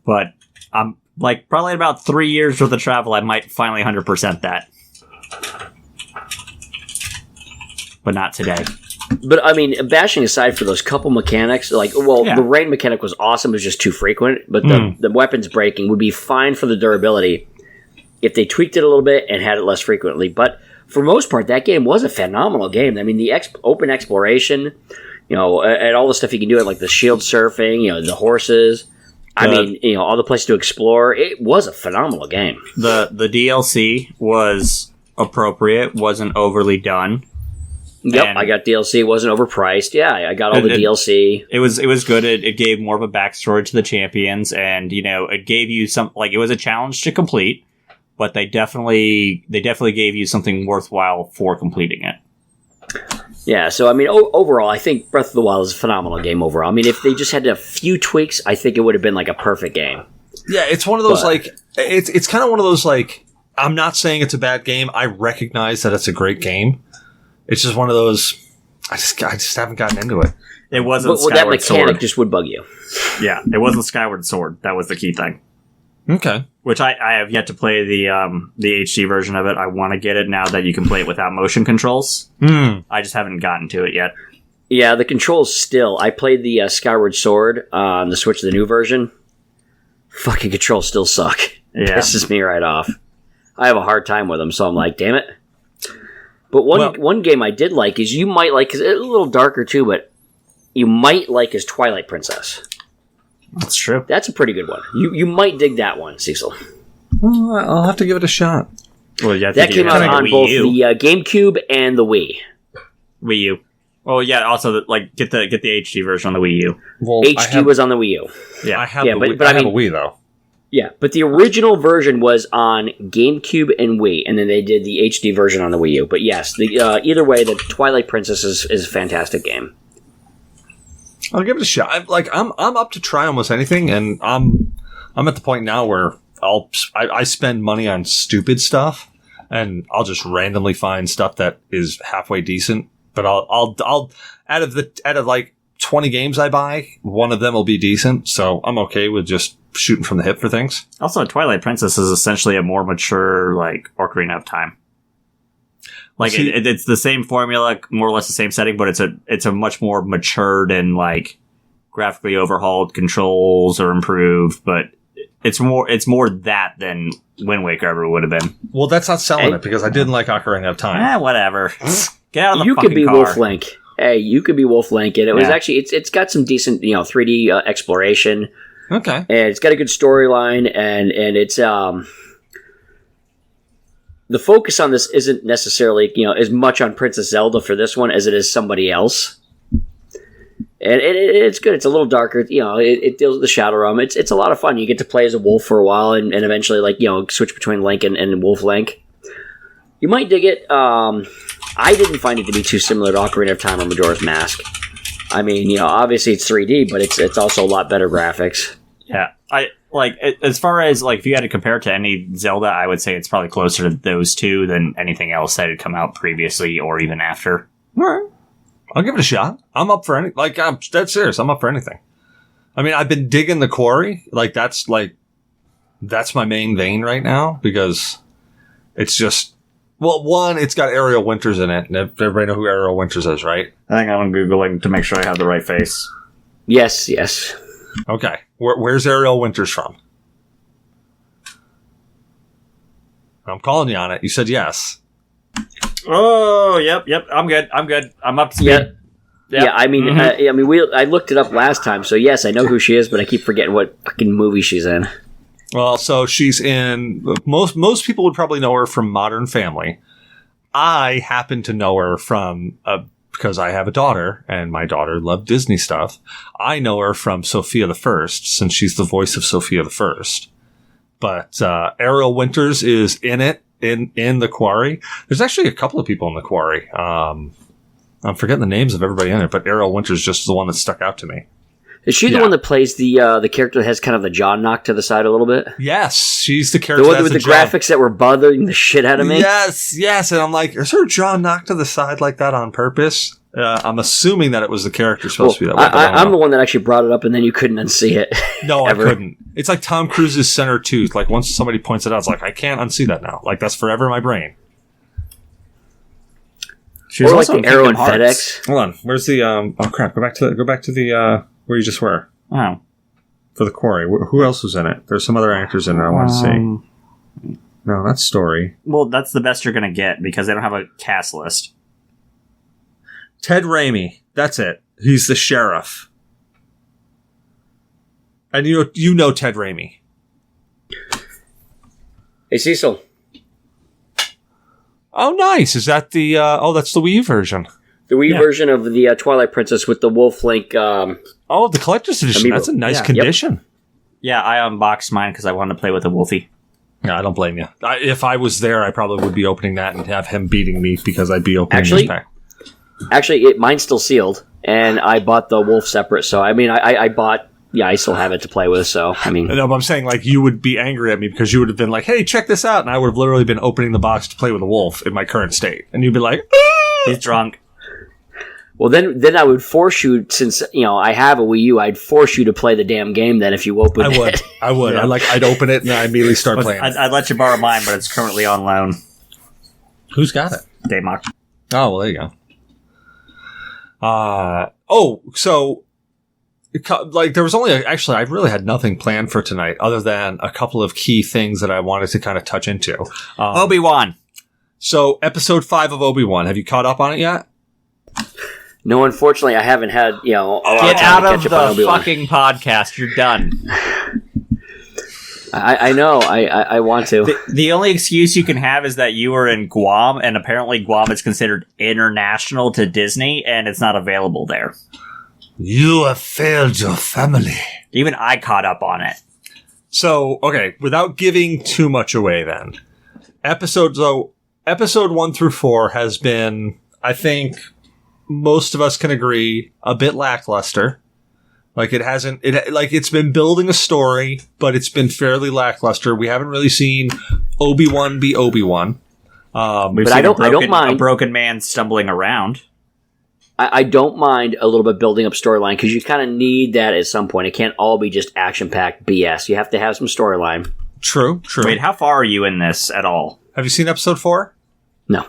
But I'm like probably about 3 years worth of travel, I might finally 100% that. But not today. But, I mean, bashing aside for those couple mechanics, the rain mechanic was awesome. It was just too frequent. But the weapons breaking would be fine for the durability if they tweaked it a little bit and had it less frequently. But for most part, that game was a phenomenal game. I mean, the open exploration, and all the stuff you can do, like the shield surfing, the horses. I mean, all the places to explore. It was a phenomenal game. The DLC was appropriate, wasn't overly done. Yep, And I got DLC. It wasn't overpriced. Yeah, I got all the DLC. It was good. It gave more of a backstory to the champions, and it gave you some it was a challenge to complete, but they definitely gave you something worthwhile for completing it. Yeah, so I mean, overall, I think Breath of the Wild is a phenomenal game. Overall, I mean, if they just had a few tweaks, I think it would have been like a perfect game. Yeah, it's one of those it's kind of one of those I'm not saying it's a bad game. I recognize that it's a great game. It's just one of those. I just haven't gotten into it. It wasn't Well, that Skyward mechanic Sword. just would bug you. Yeah, it wasn't Skyward Sword. That was the key thing. Okay. Which I have yet to play the HD version of it. I want to get it now that you can play it without motion controls. I just haven't gotten to it yet. Yeah, the controls still. I played the Skyward Sword on the Switch, the new version. Fucking controls still suck. Yeah. Pisses me right off. I have a hard time with them, so I'm like, damn it. But one game I did like is you might like, because it's a little darker too, but you might like is Twilight Princess. That's true. That's a pretty good one. You might dig that one, Cecil. Well, I'll have to give it a shot. Well, yeah, That came out on both the GameCube and the Wii. Wii U. Oh yeah, also get the HD version on the Wii U. Well, HD was on the Wii U. Yeah, I have Yeah, the but Wii, I I have a mean- Wii though. Yeah, but the original version was on GameCube and Wii, and then they did the HD version on the Wii U. But yes, either way, the Twilight Princess is a fantastic game. I'll give it a shot. I'm up to try almost anything, and I'm at the point now where I spend money on stupid stuff, and I'll just randomly find stuff that is halfway decent. But I'll out of like 20 games I buy, one of them will be decent. So I'm okay with just shooting from the hip for things. Also, Twilight Princess is essentially a more mature, like, Ocarina of Time. Like, it's the same formula, more or less the same setting, but it's a much more matured and, like, graphically overhauled. Controls are improved, but it's more that than Wind Waker ever would have been. Well, that's not selling it, because I didn't like Ocarina of Time. Whatever. Get out of the You fucking could be car. Wolf Link. Hey, you could be Wolf Link, and it was actually it's got some decent 3D exploration. Okay. And it's got a good storyline, and it's the focus on this isn't necessarily as much on Princess Zelda for this one as it is somebody else. And it's good. It's a little darker. It deals with the Shadow Realm. It's a lot of fun. You get to play as a wolf for a while, and eventually switch between Link and Wolf Link. You might dig it. I didn't find it to be too similar to Ocarina of Time or Majora's Mask. I mean, obviously it's 3D, but it's also a lot better graphics. Yeah, as far as like if you had to compare it to any Zelda, I would say it's probably closer to those two than anything else that had come out previously or even after. All right. I'll give it a shot. I'm up for any. Like, I'm dead serious. I'm up for anything. I mean, I've been digging the Quarry. That's my main vein right now, because it's just, well, one, it's got Ariel Winters in it, and everybody know who Ariel Winters is, right? I think I'm Googling to make sure I have the right face. Yes. Okay. Where's Ariel Winters from? I'm calling you on it. You said yes. Oh, yep. I'm good. I'm up to speed. Yeah. Yeah, I mean, I looked it up last time, so yes, I know who she is, but I keep forgetting what fucking movie she's in. Well, so she's in most people would probably know her from Modern Family. I happen to know her from because I have a daughter, and my daughter loved Disney stuff. I know her from Sophia the First, since she's the voice of Sophia the First. But Ariel Winters is in it, in the Quarry. There's actually a couple of people in the Quarry. I'm forgetting the names of everybody in it, but Ariel Winters just the one that stuck out to me. Is she the one that plays the character that has kind of the jaw knocked to the side a little bit? Yes, she's the character. The one with the graphics that were bothering the shit out of me? Yes. And I'm like, is her jaw knocked to the side like that on purpose? I'm assuming that it was the character supposed to be that way. I'm the one that actually brought it up, and then you couldn't unsee it. No, I couldn't. It's like Tom Cruise's center tooth. Like, once somebody points it out, it's like, I can't unsee that now. Like, that's forever in my brain. She was or like also the in arrow in Kingdom Hearts. FedEx. Hold on. Where's the oh crap, go back to the where you just were. Oh. For the Quarry. Who else was in it? There's some other actors in it I want to see. No, that's Story. Well, that's the best you're going to get because they don't have a cast list. Ted Raimi. That's it. He's the sheriff. And you know Ted Raimi. Hey, Cecil. Oh, nice. Is that the that's the Wii U version. The Wii version of the Twilight Princess with the Wolf Link. Oh, the collector's edition. Amiibo. That's a nice Yeah. condition. Yep. Yeah, I unboxed mine because I wanted to play with a Wolfie. Yeah, I don't blame you. If I was there, I probably would be opening that and have him beating me because I'd be opening Actually- this pack. Actually, mine's still sealed, and I bought the Wolf separate. So I mean, I bought. Yeah, I still have it to play with. So I mean, No, but I'm saying, like, you would be angry at me because you would have been like, hey, check this out. And I would have literally been opening the box to play with a wolf in my current state. And you'd be like, He's drunk. well then I would force you, since I have a Wii U, I'd force you to play the damn game. Then if you open I would. it, I would. Yeah. I'd open it and I immediately start playing. I'd let you borrow mine, but it's currently on loan. Who's got it? Daymok. Oh, well, there you go. So, like, there was only, actually, I really had nothing planned for tonight other than a couple of key things that I wanted to kind of touch into. Obi Wan. So, episode 5 of Obi Wan, have you caught up on it yet? no, unfortunately, I haven't had a lot Get of time out to of catch up on the Obi-Wan. fucking podcast. You're done. I know. I want to. The only excuse you can have is that you were in Guam, and apparently Guam is considered international to Disney, and it's not available there. You have failed your family. Even I caught up on it. So, okay, without giving too much away then. Episode 1 through 4 has been, I think, most of us can agree, a bit lackluster. Like it hasn't. It's been building a story, but it's been fairly lackluster. We haven't really seen Obi Wan be Obi Wan. We've But seen I don't mind a broken man stumbling around. I don't mind a little bit building up storyline because you kind of need that at some point. It can't all be just action-packed BS. You have to have some storyline. True. Wait, how far are you in this at all? Have you seen episode 4? No.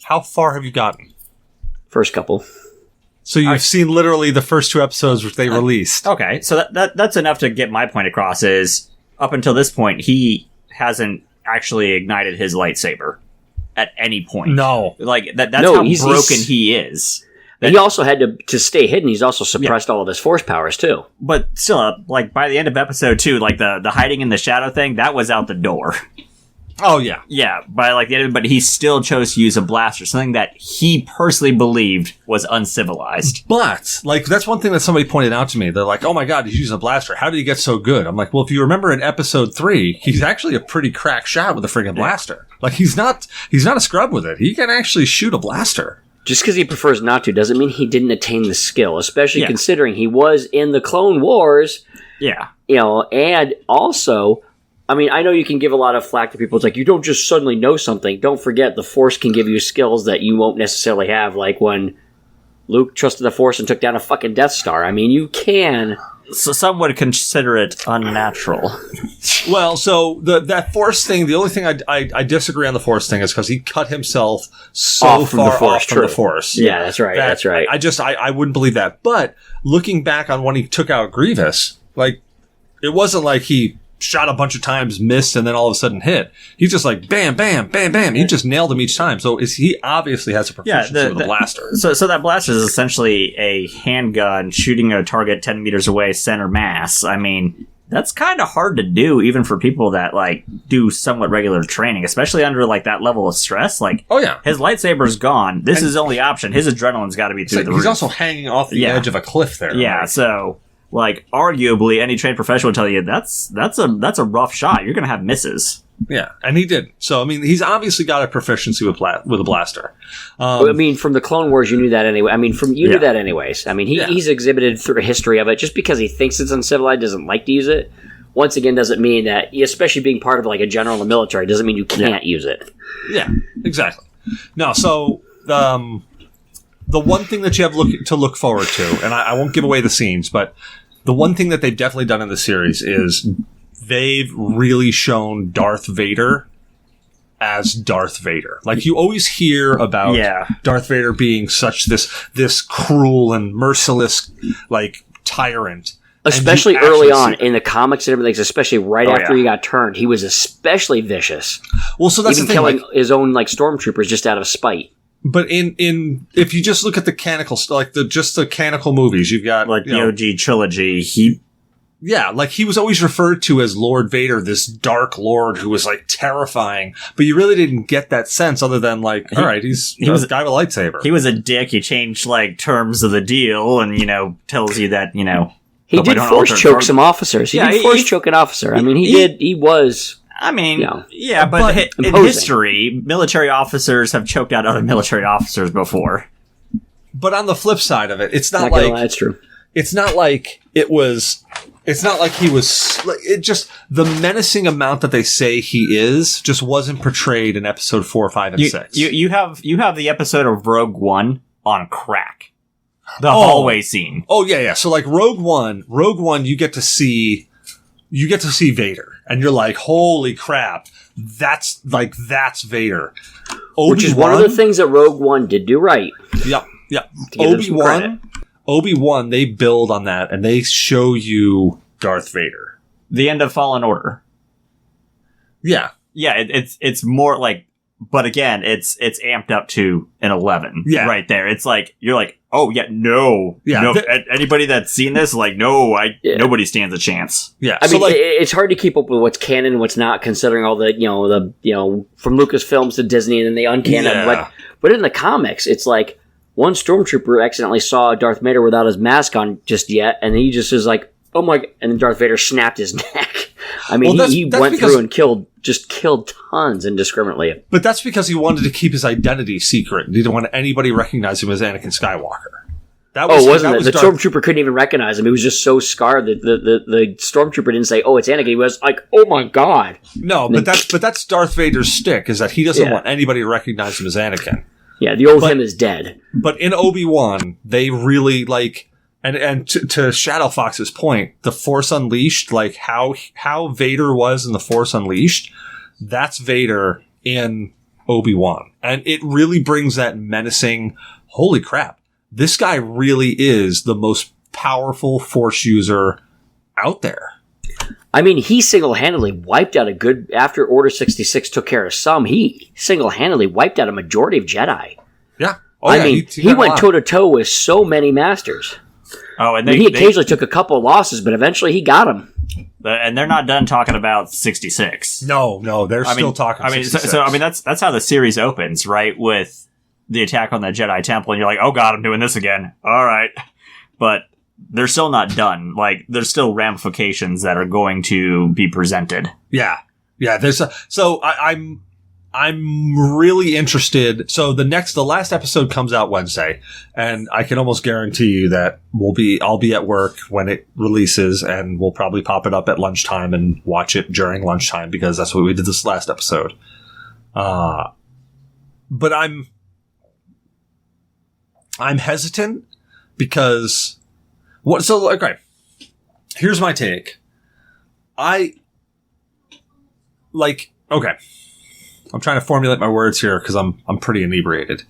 How far have you gotten? First couple. So you've seen literally the first 2 episodes which they released. Okay, so that's enough to get my point across. Is up until this point, he hasn't actually ignited his lightsaber at any point. No. Like that's how broken he is. He also had to stay hidden. He's also suppressed all of his force powers too. But still, like by the end of episode 2, like the hiding in the shadow thing, that was out the door. Oh yeah. Yeah, by like the end of it, but he still chose to use a blaster, something that he personally believed was uncivilized. But like that's one thing that somebody pointed out to me. They're like, "Oh my god, he's using a blaster. How did he get so good?" I'm like, "Well, if you remember in episode 3, he's actually a pretty crack shot with a friggin' blaster. Like he's not a scrub with it. He can actually shoot a blaster." Just because he prefers not to doesn't mean he didn't attain the skill, especially considering he was in the Clone Wars. Yeah. And also, I mean, I know you can give a lot of flack to people. It's like, you don't just suddenly know something. Don't forget, the Force can give you skills that you won't necessarily have, like when Luke trusted the Force and took down a fucking Death Star. I mean, you can... So some would consider it unnatural. Well, so that Force thing, the only thing I disagree on the Force thing is because he cut himself so far off from the Force. Yeah, that's right. That's right. I wouldn't believe that. But looking back on when he took out Grievous, like, it wasn't like he shot a bunch of times, missed, and then all of a sudden hit. He's just like, bam, bam, bam, bam. He just nailed him each time. So he obviously has a proficiency with a blaster. So that blaster is essentially a handgun shooting a target 10 meters away, center mass. I mean, that's kind of hard to do, even for people that, like, do somewhat regular training, especially under, like, that level of stress. Like, oh, yeah. His lightsaber's gone. This is his only option. His adrenaline's got to be through the roof. He's also hanging off the edge of a cliff there. Yeah, so... Like, arguably, any trained professional will tell you that's a rough shot. You're going to have misses. Yeah, and he did. So, I mean, he's obviously got a proficiency with a blaster. I mean, from the Clone Wars, you knew that anyway. I mean, knew that anyways. I mean, he's exhibited through a history of it. Just because he thinks it's uncivilized, doesn't like to use it, once again, doesn't mean that, especially being part of, like, a general in the military, doesn't mean you can't use it. Yeah, exactly. No, so... the one thing that you have to look forward to, and I won't give away the scenes, but the one thing that they've definitely done in the series is they've really shown Darth Vader as Darth Vader. Like, you always hear about Darth Vader being such this cruel and merciless, like, tyrant. Especially early on in the comics and everything, especially right after he got turned, he was especially vicious. Well, so that's even the thing, killing his own, like, stormtroopers just out of spite. But in if you just look at the canonical, like the canonical movies, you've got like the OG trilogy. He was always referred to as Lord Vader, this dark lord who was like terrifying. But you really didn't get that sense, other than like, all right, he was a guy with a lightsaber. He was a dick. He changed like terms of the deal, and tells you that he did force choke some officers. He did force choke an officer. I mean, he was. I mean, but in history, military officers have choked out other military officers before. But on the flip side of it, it's not like that's true. It's not like it was. It's not like he was. It just the menacing amount that they say he is just wasn't portrayed in episode 4, 5, and 6. You have the episode of Rogue One on crack. The hallway scene. Oh yeah. So like Rogue One, you get to see Vader. And you're like, holy crap, that's Vader. Which is one of the things that Rogue One did do right. Yep. Obi-Wan, they build on that, and they show you Darth Vader. The end of Fallen Order. Yeah. Yeah, it's more like, but again, it's amped up to an 11. Yeah. Right there. It's like, you're like, oh, yeah, no. Yeah. No, anybody that's seen this, like, no, nobody stands a chance. Yeah. I mean, it's hard to keep up with what's canon and what's not, considering all the, from Lucasfilms to Disney and then the uncanon. Yeah. But in the comics, it's like one stormtrooper accidentally saw Darth Vader without his mask on just yet, and he just is like, oh my, and then Darth Vader snapped his neck. I mean, he went through and killed tons indiscriminately. But that's because he wanted to keep his identity secret. He didn't want anybody to recognize him as Anakin Skywalker. Wasn't it? The stormtrooper couldn't even recognize him. He was just so scarred that the stormtrooper didn't say, "Oh, it's Anakin." He was like, "Oh my god!" No, but that's Darth Vader's stick, is that he doesn't want anybody to recognize him as Anakin. Yeah, the old him is dead. But in Obi-Wan, they really and to Shadowfox's point, the Force Unleashed, like how Vader was in the Force Unleashed, that's Vader in Obi-Wan, and it really brings that menacing. Holy crap! This guy really is the most powerful Force user out there. I mean, he single-handedly wiped out after Order 66 took care of some, he single-handedly wiped out a majority of Jedi. Yeah. He went toe-to-toe with so many masters. Oh, and he occasionally took a couple of losses, but eventually he got them. And they're not done talking about 66. No, they're still talking 66. So that's how the series opens, right? With the attack on the Jedi Temple, and you're like, oh god, I'm doing this again. All right. But they're still not done. Like, there's still ramifications that are going to be presented. Yeah. I'm really interested. So the last episode comes out Wednesday, and I can almost guarantee you that I'll be at work when it releases, and we'll probably pop it up at lunchtime and watch it during lunchtime, because that's what we did this last episode. But I'm hesitant because here's my take. I'm trying to formulate my words here because I'm pretty inebriated.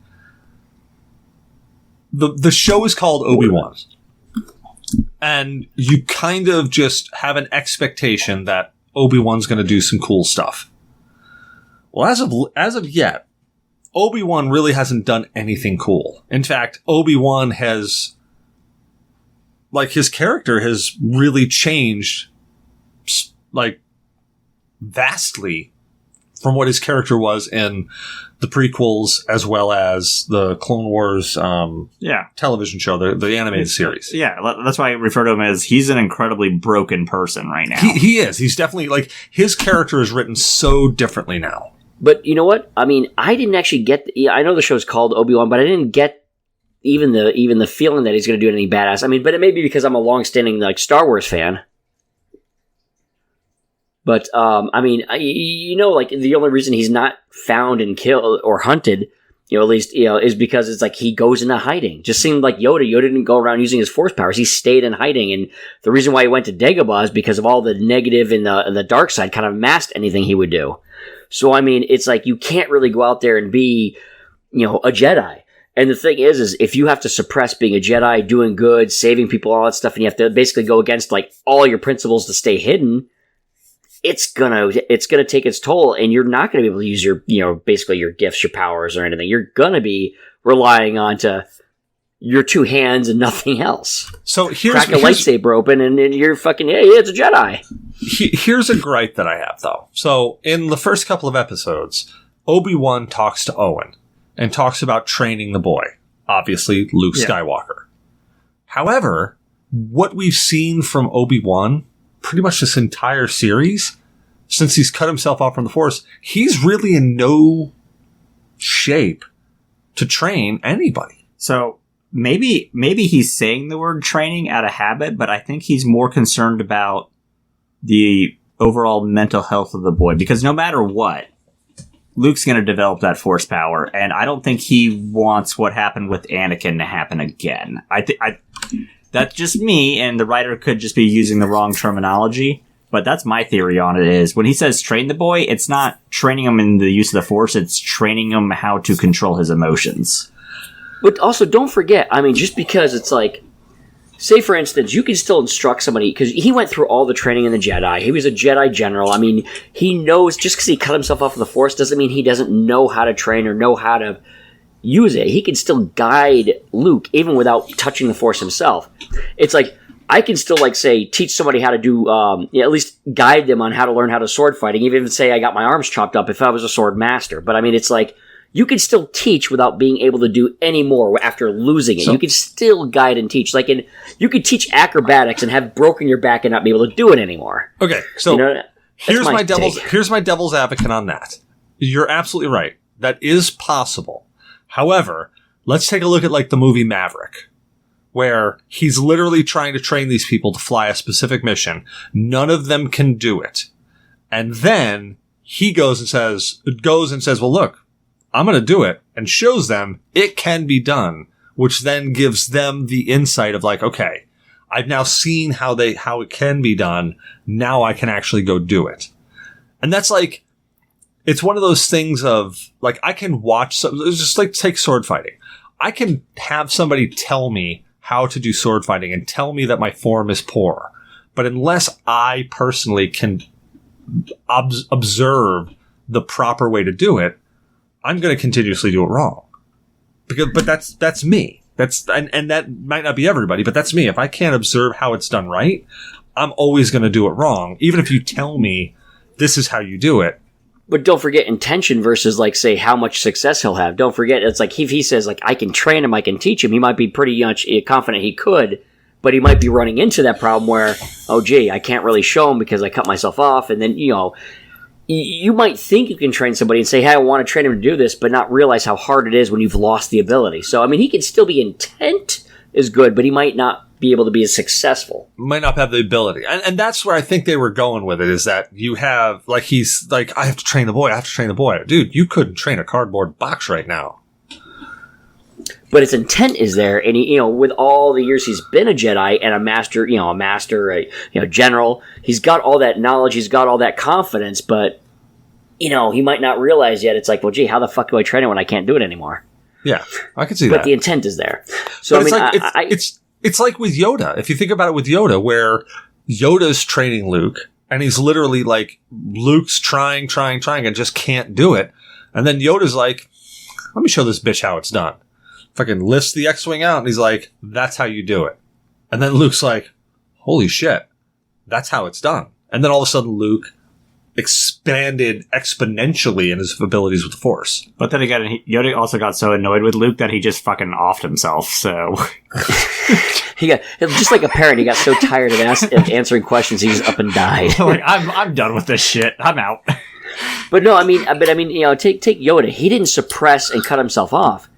The show is called Obi-Wan, and you kind of just have an expectation that Obi-Wan's going to do some cool stuff. Well, as of yet, Obi-Wan really hasn't done anything cool. In fact, Obi-Wan has, his character has really changed, vastly from what his character was in the prequels, as well as the Clone Wars television show, the animated series. Yeah, that's why I refer to him as he's an incredibly broken person right now. He is. He's definitely, his character is written so differently now. But you know what? I mean, I didn't actually get. I know the show's called Obi-Wan, but I didn't get even the feeling that he's going to do anything badass. I mean, but it may be because I'm a long-standing Star Wars fan. But I mean, the only reason he's not found and killed or hunted, at least is because it's he goes into hiding. Just seemed like Yoda. Yoda didn't go around using his Force powers. He stayed in hiding, and the reason why he went to Dagobah is because of all the negative and the dark side kind of masked anything he would do. So, I mean, it's you can't really go out there and be, a Jedi. And the thing is if you have to suppress being a Jedi, doing good, saving people, all that stuff, and you have to basically go against, all your principles to stay hidden, it's gonna take its toll, and you're not gonna be able to use your, basically your gifts, your powers, or anything. You're gonna be relying on your two hands and nothing else. So crack a lightsaber open, and you're fucking it's a Jedi. Here's a gripe that I have, though. So in the first couple of episodes, Obi-Wan talks to Owen and talks about training the boy. Obviously, Luke Skywalker. However, what we've seen from Obi-Wan, pretty much this entire series, since he's cut himself off from the Force, he's really in no shape to train anybody. So maybe he's saying the word training out of habit, but I think he's more concerned about the overall mental health of the boy, because no matter what, Luke's going to develop that Force power, and I don't think he wants what happened with Anakin to happen again. That's just me, and the writer could just be using the wrong terminology, but that's my theory on it. Is when he says train the boy, it's not training him in the use of the Force, it's training him how to control his emotions. But also, don't forget, I mean, just because it's say for instance, you can still instruct somebody, because he went through all the training in the Jedi. He was a Jedi general. I mean, he knows, just because he cut himself off of the Force doesn't mean he doesn't know how to train or know how to use it. He can still guide Luke, even without touching the Force himself. It's I can still, say, teach somebody how to do, at least guide them on how to learn how to sword fighting, even say I got my arms chopped up if I was a sword master. But I mean, it's you can still teach without being able to do any more after losing it. You can still guide and teach. You could teach acrobatics and have broken your back and not be able to do it anymore. Okay, so here's my devil's advocate on that. You're absolutely right. That is possible. However, let's take a look at the movie Maverick. where he's literally trying to train these people to fly a specific mission. None of them can do it. And then he goes and says, well, look, I'm going to do it, and shows them it can be done, which then gives them the insight of like, okay, I've now seen how it can be done. Now I can actually go do it. And that's like, it's one of those things of like, I can watch just like take sword fighting. I can have somebody tell me how to do sword fighting and tell me that my form is poor. But unless I personally can observe the proper way to do it, I'm going to continuously do it wrong. But that's me. And that might not be everybody, but that's me. If I can't observe how it's done right, I'm always going to do it wrong. Even if you tell me this is how you do it. But don't forget intention versus, like, say, how much success he'll have. Don't forget, it's like, if he says, like, I can train him, I can teach him, he might be pretty much confident he could, but he might be running into that problem where, oh, gee, I can't really show him because I cut myself off, and then, you might think you can train somebody and say, hey, I want to train him to do this, but not realize how hard it is when you've lost the ability. So, I mean, he can still be intent is good, but he might not be able to be as successful. Might not have the ability. And that's where I think they were going with it, is that you have, like, he's like, I have to train the boy. Dude, you couldn't train a cardboard box right now. But his intent is there, and he, with all the years he's been a Jedi and a master, a general, he's got all that knowledge, he's got all that confidence, but, he might not realize yet. It's like, well, gee, how the fuck do I train it when I can't do it anymore? Yeah, I can see that. But the intent is there. So, but it's like with Yoda. If you think about it with Yoda, where Yoda's training Luke, and he's literally like, Luke's trying, and just can't do it. And then Yoda's like, let me show this bitch how it's done. Fucking lifts the X-Wing out, and he's like, that's how you do it. And then Luke's like, holy shit, that's how it's done. And then all of a sudden Luke expanded exponentially in his abilities with the Force. But then again, Yoda also got so annoyed with Luke that he just fucking offed himself, so... He got, just like a parent, he got so tired of answering questions, he just up and died. Like, I'm done with this shit. I'm out. But no, take Yoda. He didn't suppress and cut himself off.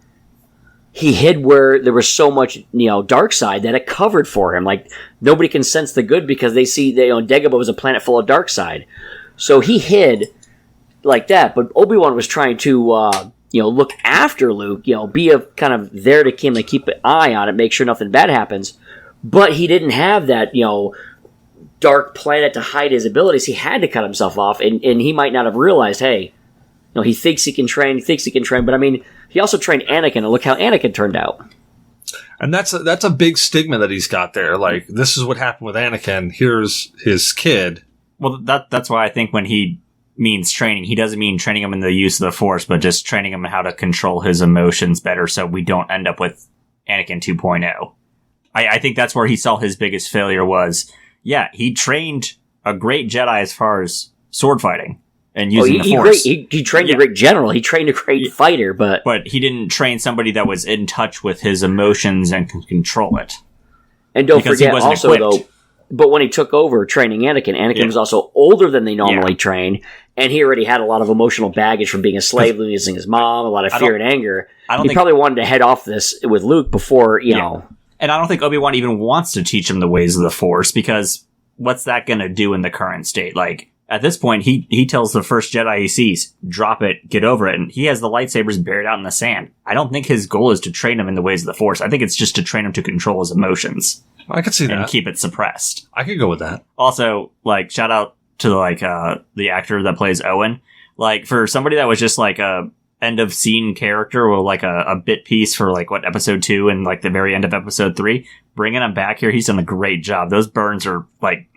He hid where there was so much, dark side that it covered for him. Like, nobody can sense the good because they see, Dagobah was a planet full of dark side. So he hid like that. But Obi-Wan was trying to, look after Luke, be a kind of there to him and keep an eye on it, make sure nothing bad happens. But he didn't have that, dark planet to hide his abilities. He had to cut himself off, and he might not have realized, hey, he thinks he can train, but I mean, he also trained Anakin, and look how Anakin turned out. And that's a big stigma that he's got there. Like, this is what happened with Anakin. Here's his kid. Well, that's why I think when he means training, he doesn't mean training him in the use of the Force, but just training him in how to control his emotions better so we don't end up with Anakin 2.0. I think that's where he saw his biggest failure was, yeah, he trained a great Jedi as far as sword fighting and using the Force. He trained a great general. He trained a great fighter, but he didn't train somebody that was in touch with his emotions and could control it. And don't forget also, though, but when he took over training Anakin was also older than they normally train, and he already had a lot of emotional baggage from being a slave, losing his mom, a lot of fear and anger. He probably wanted to head off this with Luke before, know. And I don't think Obi-Wan even wants to teach him the ways of the Force, because what's that going to do in the current state? Like, at this point, he tells the first Jedi he sees, drop it, get over it, and he has the lightsabers buried out in the sand. I don't think his goal is to train him in the ways of the Force. I think it's just to train him to control his emotions. I could see that. And keep it suppressed. I could go with that. Also, like, shout out to, the actor that plays Owen. Like, for somebody that was just, like, a end of scene character or, like, a bit piece for, like, episode 2 and, like, the very end of episode 3, bringing him back here, he's done a great job. Those burns are, like,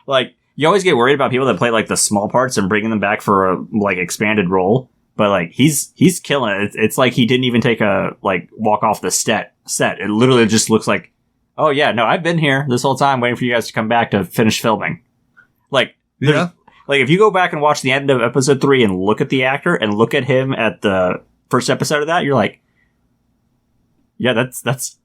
like, you always get worried about people that play, like, the small parts and bringing them back for a, like, expanded role. But, like, he's killing it. It's like he didn't even take a, like, walk off the set. It literally just looks like, oh, yeah, no, I've been here this whole time waiting for you guys to come back to finish filming. Like, yeah. Like, if you go back and watch the end of episode 3 and look at the actor and look at him at the first episode of that, you're like, yeah, that's...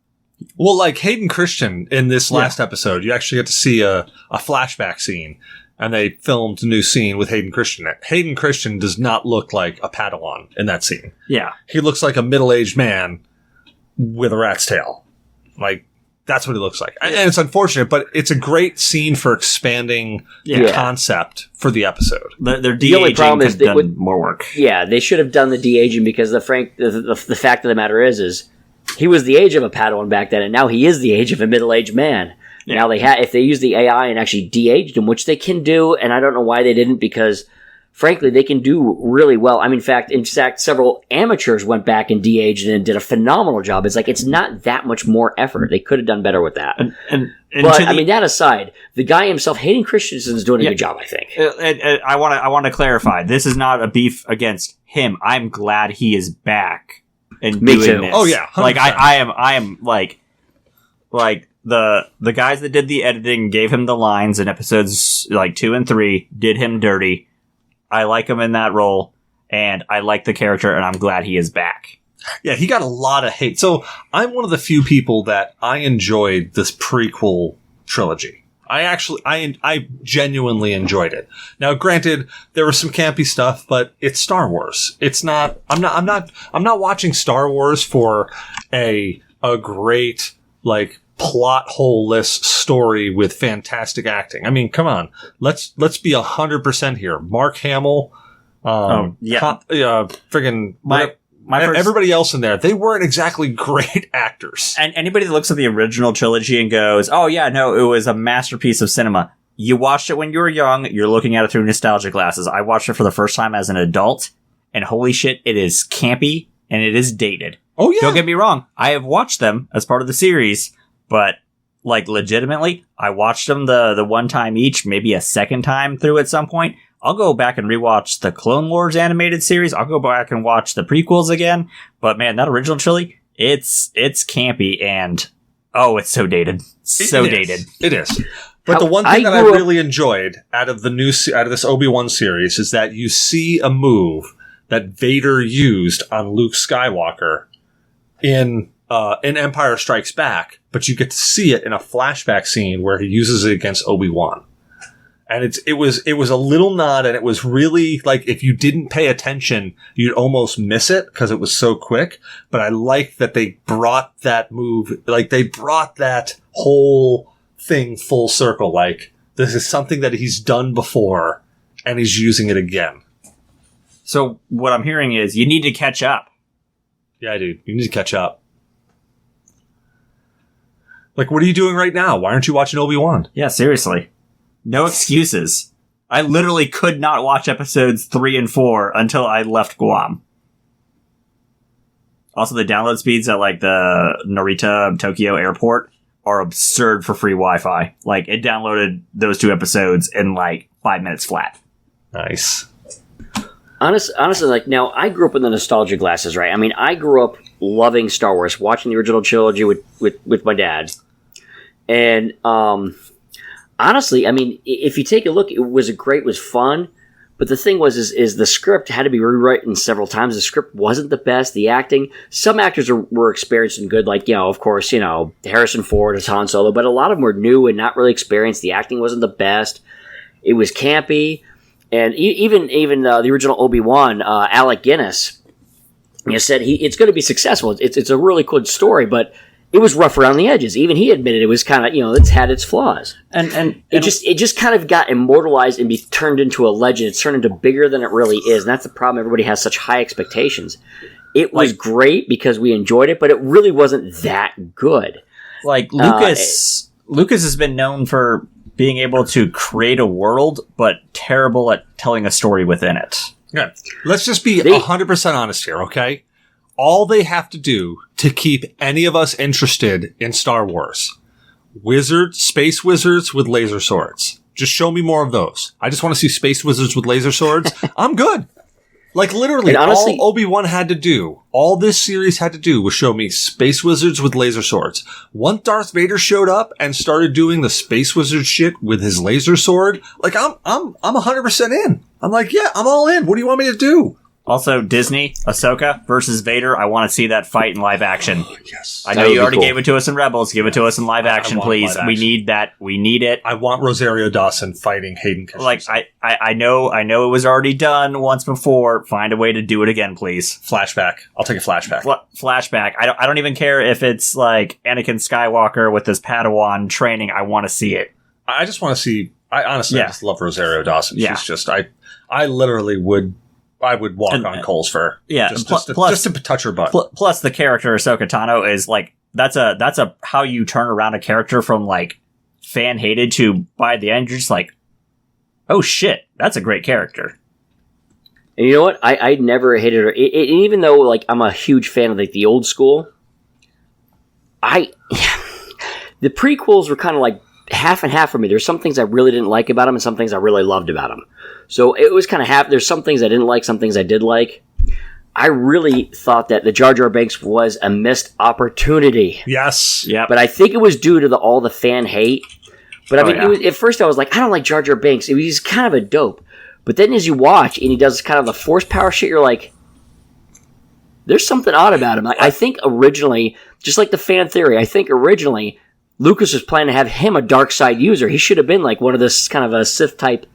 Well, like Hayden Christian in this last episode, you actually get to see a flashback scene, and they filmed a new scene with Hayden Christian. Hayden Christian does not look like a Padawan in that scene. Yeah. He looks like a middle-aged man with a rat's tail. Like, that's what it looks like. And it's unfortunate, but it's a great scene for expanding the concept for the episode. Their de-aging could have done more work. Yeah, they should have done the de-aging because the fact of the matter is he was the age of a Padawan back then, and now he is the age of a middle-aged man. Yeah. Now if they use the AI and actually de-aged him, which they can do, and I don't know why they didn't, because frankly, they can do really well. I mean, in fact, several amateurs went back and de-aged and did a phenomenal job. It's like, it's not that much more effort. They could have done better with that. But, I mean, that aside, the guy himself, Hayden Christensen's doing a good job, I think. I want to clarify. This is not a beef against him. I'm glad he is back and doing this. Oh, yeah. 100%. Like, I am like the guys that did the editing gave him the lines in episodes like 2 and 3, did him dirty. I like him in that role, and I like the character, and I'm glad he is back. Yeah, he got a lot of hate. So I'm one of the few people that I enjoyed this prequel trilogy. I genuinely enjoyed it. Now, granted, there was some campy stuff, but it's Star Wars. It's not. I'm not watching Star Wars for a great like plot hole-less story with fantastic acting. I mean, come on. Let's be 100% here. Mark Hamill, friggin' everybody else in there, they weren't exactly great actors. And anybody that looks at the original trilogy and goes, "Oh yeah, no, it was a masterpiece of cinema." You watched it when you were young. You're looking at it through nostalgia glasses. I watched it for the first time as an adult, and holy shit, it is campy and it is dated. Oh yeah. Don't get me wrong. I have watched them as part of the series. But, like, legitimately, I watched them the one time each, maybe a second time through at some point. I'll go back and rewatch the Clone Wars animated series. I'll go back and watch the prequels again. But, man, that original trilogy, it's campy and, it's so dated. Dated. It is. But the one thing that I really enjoyed out of this Obi Wan series is that you see a move that Vader used on Luke Skywalker in Empire Strikes Back, but you get to see it in a flashback scene where he uses it against Obi Wan, and it was a little nod, and it was really like if you didn't pay attention, you'd almost miss it because it was so quick. But I like that they brought that move, like they brought that whole thing full circle. Like this is something that he's done before, and he's using it again. So what I'm hearing is you need to catch up. Yeah, dude, you need to catch up. Like, what are you doing right now? Why aren't you watching Obi-Wan? Yeah, seriously. No excuses. I literally could not watch episodes 3 and 4 until I left Guam. Also, the download speeds at, like, the Narita Tokyo airport are absurd for free Wi-Fi. Like, it downloaded those 2 episodes in, like, 5 minutes flat. Nice. Honestly, like, now, I grew up with the nostalgia glasses, right? I mean, I grew up loving Star Wars, watching the original trilogy with my dad. And, honestly, I mean, if you take a look, it was fun. But the thing was, is the script had to be rewritten several times. The script wasn't the best. The acting, some actors were experienced and good, like, of course, Harrison Ford as Han Solo. But a lot of them were new and not really experienced. The acting wasn't the best. It was campy. And even the original Obi Wan, Alec Guinness, said it's going to be successful. It's a really good story, but it was rough around the edges. Even he admitted it was kind of it's had its flaws, and it just kind of got immortalized and turned into a legend. It's turned into bigger than it really is, and that's the problem. Everybody has such high expectations. It was great because we enjoyed it, but it really wasn't that good. Like Lucas has been known for being able to create a world, but terrible at telling a story within it. Yeah. Let's just be 100% honest here, okay? All they have to do to keep any of us interested in Star Wars, space wizards with laser swords. Just show me more of those. I just want to see space wizards with laser swords. I'm good. Like, literally, honestly, all Obi-Wan had to do, all this series had to do was show me space wizards with laser swords. Once Darth Vader showed up and started doing the space wizard shit with his laser sword, like, I'm 100% in. I'm like, yeah, I'm all in. What do you want me to do? Also, Disney, Ahsoka versus Vader. I want to see that fight in live action. Yes. I know you already gave it to us in Rebels. Give it to us in live action, please. Live We action. need that. We need it. I want Rosario Dawson fighting Hayden Christensen. Like I know it was already done once before. Find a way to do it again, please. Flashback. I'll take a flashback. Flashback. I don't even care if it's like Anakin Skywalker with his Padawan training. I want to see it. I just want to see. I honestly just love Rosario Dawson. Yeah. She's just. I literally would. I would walk on coals for her. Yeah, just to touch her butt. Plus, the character Ahsoka Tano is like that's a how you turn around a character from like fan hated to by the end you're just like, oh shit, that's a great character. And you know what? I never hated her. Even though like I'm a huge fan of like the old school, the prequels were kind of like half and half for me. There's some things I really didn't like about them and some things I really loved about them. So it was kind of half. There's some things I didn't like, some things I did like. I really thought that the Jar Jar Binks was a missed opportunity. Yes. Yeah. But I think it was due to all the fan hate. But I mean, yeah. it was, at first I was like, I don't like Jar Jar Binks. He's kind of a dope. But then as you watch and he does kind of the force power shit, you're like, there's something odd about him. Like, I think originally, just like the fan theory, I think originally Lucas was planning to have him a dark side user. He should have been like one of this kind of a Sith type.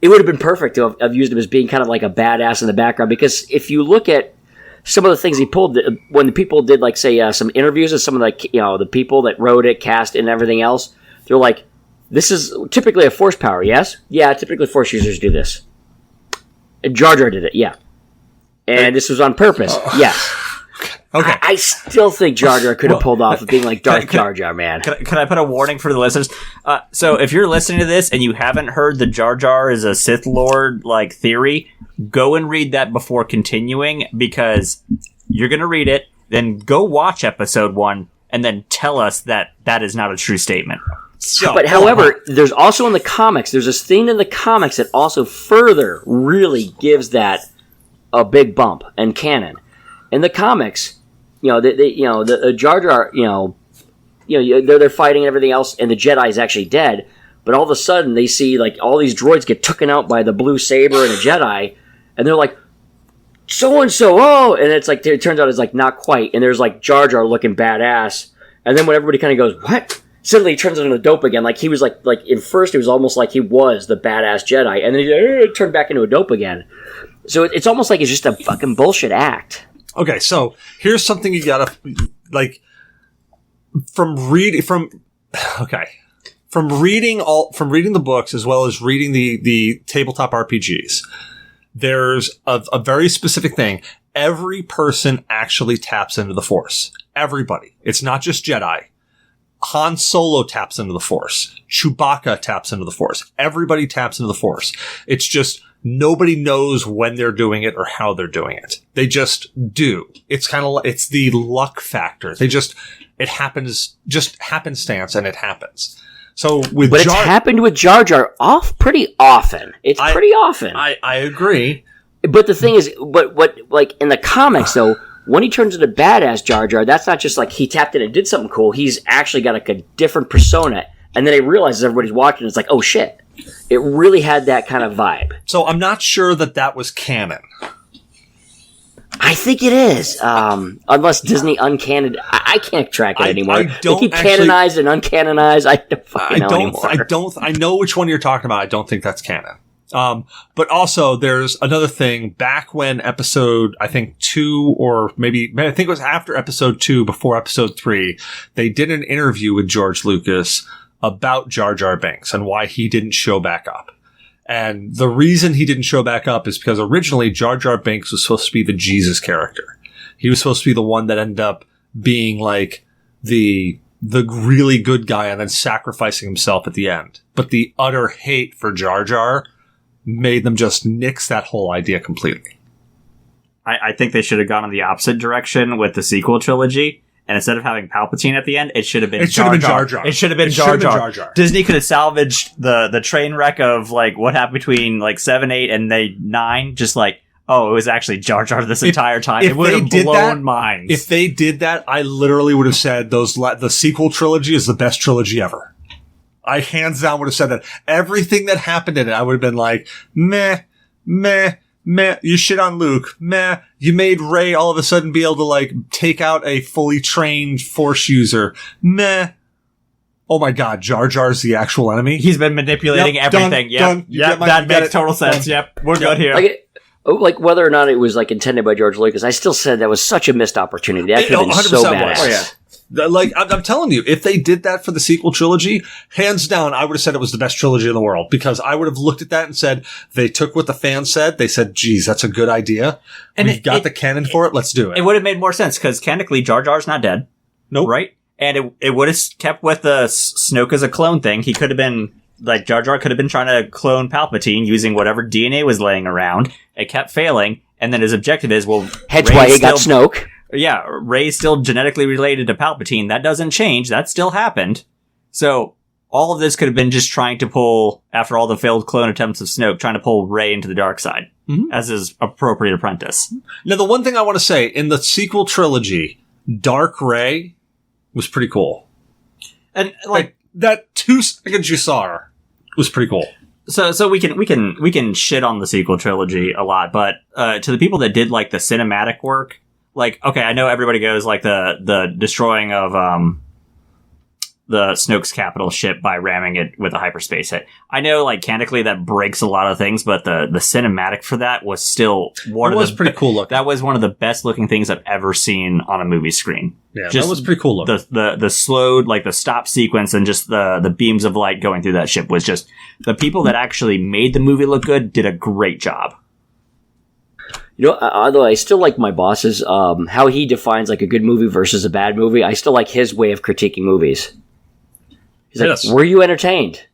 It would have been perfect to have used him as being kind of like a badass in the background, because if you look at some of the things he pulled, when the people did like say some interviews with some of the people that wrote it, cast it, and everything else, they're like, this is typically a force power, yes? Yeah, typically force users do this. And Jar Jar did it, yeah. And this was on purpose, yes. Okay. I still think Jar Jar could have pulled off of being like Darth Jar Jar, man. Can I put a warning for the listeners? So if you're listening to this and you haven't heard the Jar Jar is a Sith Lord like theory, go and read that before continuing, because you're going to read it, then go watch episode 1, and then tell us that that is not a true statement. So, But however, there's also in the comics, there's this thing in the comics that also further really gives that a big bump and canon. In the comics, the Jar Jar, they're fighting and everything else, and the Jedi is actually dead. But all of a sudden, they see like all these droids get taken out by the blue saber and a Jedi, and they're like, so and so, oh, and it's like it turns out it's like not quite, and there's like Jar Jar looking badass, and then when everybody kind of goes, what? Suddenly he turns into a dope again. Like he was like in first, it was almost like he was the badass Jedi, and then he turned back into a dope again. So it's almost like it's just a fucking bullshit act. Okay, so here's something you gotta like from reading the books as well as reading the tabletop RPGs. There's a very specific thing. Every person actually taps into the Force. Everybody. It's not just Jedi. Han Solo taps into the Force. Chewbacca taps into the Force. Everybody taps into the Force. It's just nobody knows when they're doing it or how they're doing it. They just do. It's kind of it's the luck factor. It happens, just happenstance, and it happens. So with But it's happened with Jar Jar pretty often. It's pretty often. I agree. But the thing is, what like in the comics though, when he turns into badass Jar Jar, that's not just like he tapped in and did something cool. He's actually got like a different persona, and then he realizes everybody's watching. It's like, oh shit, it really had that kind of vibe. So I'm not sure that was canon. I think it is, unless Disney uncanoned. I can't track it anymore. They keep canonized and uncanonized. I don't fucking know anymore. I know which one you're talking about. I don't think that's canon. But also there's another thing. Back when episode, I think 2 or maybe I think it was after episode 2, before episode 3, they did an interview with George Lucas about Jar Jar Binks and why he didn't show back up. And the reason he didn't show back up is because originally Jar Jar Binks was supposed to be the Jesus character. He was supposed to be the one that ended up being like the really good guy and then sacrificing himself at the end. But the utter hate for Jar Jar made them just nix that whole idea completely. I think they should have gone in the opposite direction with the sequel trilogy. And instead of having Palpatine at the end, it should have been Jar Jar. It should have been Jar Jar. Disney could have salvaged the train wreck of like what happened between like 7, 8, and 9. Just like, oh, it was actually Jar Jar this entire time. It would have blown minds. If they did that, I literally would have said the sequel trilogy is the best trilogy ever. I hands down would have said that. Everything that happened in it, I would have been like, meh. Meh. You shit on Luke. Meh. You made Rey all of a sudden be able to, like, take out a fully trained Force user. Meh. Oh my god, Jar Jar's the actual enemy? He's been manipulating everything. Done. That makes total sense. Yep. We're good here. Like whether or not it was like intended by George Lucas, I still said that was such a missed opportunity. That could have been so badass. Oh, yeah. Like, I'm telling you, if they did that for the sequel trilogy, hands down, I would have said it was the best trilogy in the world, because I would have looked at that and said, they took what the fans said, they said, geez, that's a good idea. And we've got the canon for it, let's do it. It would have made more sense, because canonically, Jar Jar's not dead. Nope. Right? And it would have kept with the Snoke as a clone thing. He could have been, like, Jar Jar could have been trying to clone Palpatine using whatever DNA was laying around. It kept failing, and then his objective is, well, hence why he got Snoke. Yeah, Rey's still genetically related to Palpatine. That doesn't change. That still happened. So, all of this could have been just trying to pull, after all the failed clone attempts of Snoke, trying to pull Rey into the dark side as his appropriate apprentice. Now, the one thing I want to say, in the sequel trilogy, Dark Rey was pretty cool. And, like that 2 seconds you saw her was pretty cool. So we can shit on the sequel trilogy a lot, but to the people that did, like, the cinematic work, like, okay, I know everybody goes, like, the destroying of the Snoke's capital ship by ramming it with a hyperspace hit. I know, like, canonically that breaks a lot of things, but the cinematic for that was still pretty cool looking. That was one of the best looking things I've ever seen on a movie screen. Yeah, that was pretty cool looking. The slowed, like, the stop sequence and just the beams of light going through that ship was just, the people that actually made the movie look good did a great job. You know, although I still like my boss's, how he defines, like, a good movie versus a bad movie, I still like his way of critiquing movies. He's like, were you entertained?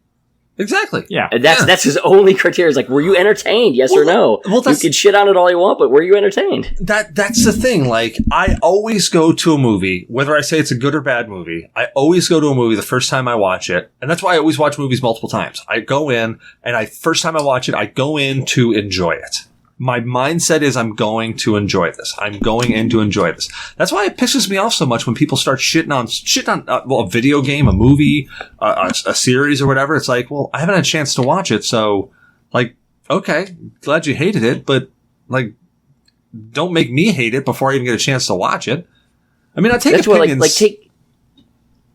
Exactly. Yeah. And that's his only criteria. Is like, were you entertained? Yes or no? Well, you can shit on it all you want, but were you entertained? That's the thing. Like, I always go to a movie, whether I say it's a good or bad movie, I always go to a movie the first time I watch it. And that's why I always watch movies multiple times. I go in, and first time I watch it, I go in to enjoy it. My mindset is I'm going to enjoy this. I'm going in to enjoy this. That's why it pisses me off so much when people start shitting on a video game, a movie, a series or whatever. It's like, well, I haven't had a chance to watch it. So, like, okay, glad you hated it, but, like, don't make me hate it before I even get a chance to watch it. I mean, I take opinions. Take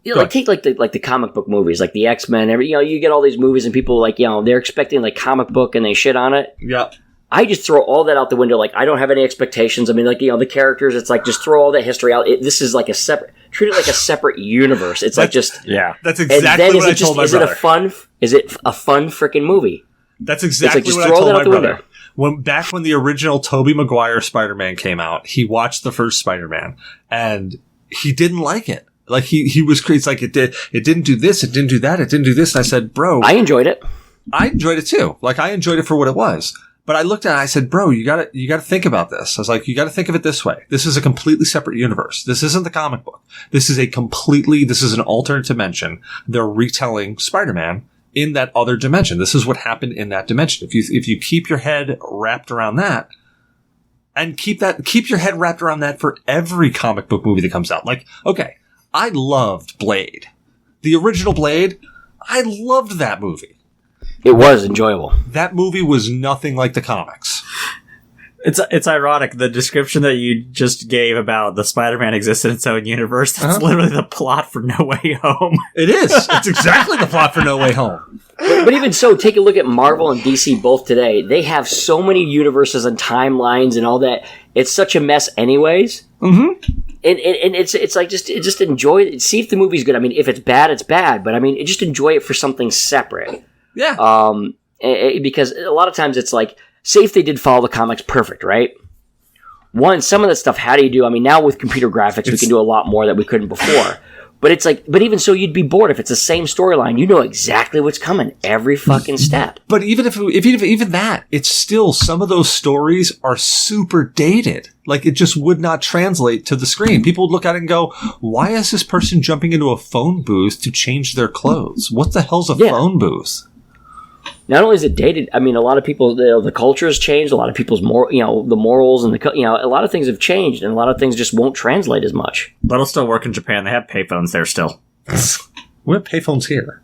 the comic book movies, like the X-Men, you get all these movies and people, like, they're expecting, like, comic book and they shit on it. Yeah. I just throw all that out the window. Like, I don't have any expectations. I mean, like, the characters, it's like, just throw all that history out. This is like treat it like a separate universe. It's like just... Yeah. That's exactly what I told my brother. Is it a fun freaking movie? That's exactly what I told my brother. Back when the original Tobey Maguire Spider-Man came out, he watched the first Spider-Man, and he didn't like it. Like, he was crazy. It's like, it didn't do this, it didn't do that, it didn't do this. And I said, bro... I enjoyed it. I enjoyed it too. Like, I enjoyed it for what it was. But I looked at it and I said, bro, you gotta think about this. I was like, you gotta think of it this way. This is a completely separate universe. This isn't the comic book. This is an alternate dimension. They're retelling Spider-Man in that other dimension. This is what happened in that dimension. If you keep your head wrapped around that, and keep your head wrapped around that for every comic book movie that comes out. Like, okay, I loved Blade. The original Blade, I loved that movie. It was enjoyable. That movie was nothing like the comics. It's ironic, the description that you just gave about the Spider-Man existed in its own universe, that's literally the plot for No Way Home. It is. It's exactly the plot for No Way Home. But even so, take a look at Marvel and DC both today. They have so many universes and timelines and all that. It's such a mess anyways. Mm-hmm. And it's like, just enjoy it. See if the movie's good. I mean, if it's bad, it's bad. But I mean, just enjoy it for something separate. Yeah. Because a lot of times it's like, say if they did follow the comics perfect, right? One, some of that stuff, how do you do? I mean, now with computer graphics, we can do a lot more that we couldn't before. But it's like, but even so, you'd be bored if it's the same storyline. You know exactly what's coming every fucking step. But even even that, it's still, some of those stories are super dated. Like, it just would not translate to the screen. People would look at it and go, why is this person jumping into a phone booth to change their clothes? What the hell's a phone booth? Not only is it dated, I mean, a lot of people, the culture has changed. A lot of people's the morals and a lot of things have changed, and a lot of things just won't translate as much. But it'll still work in Japan. They have payphones there still. We have payphones here.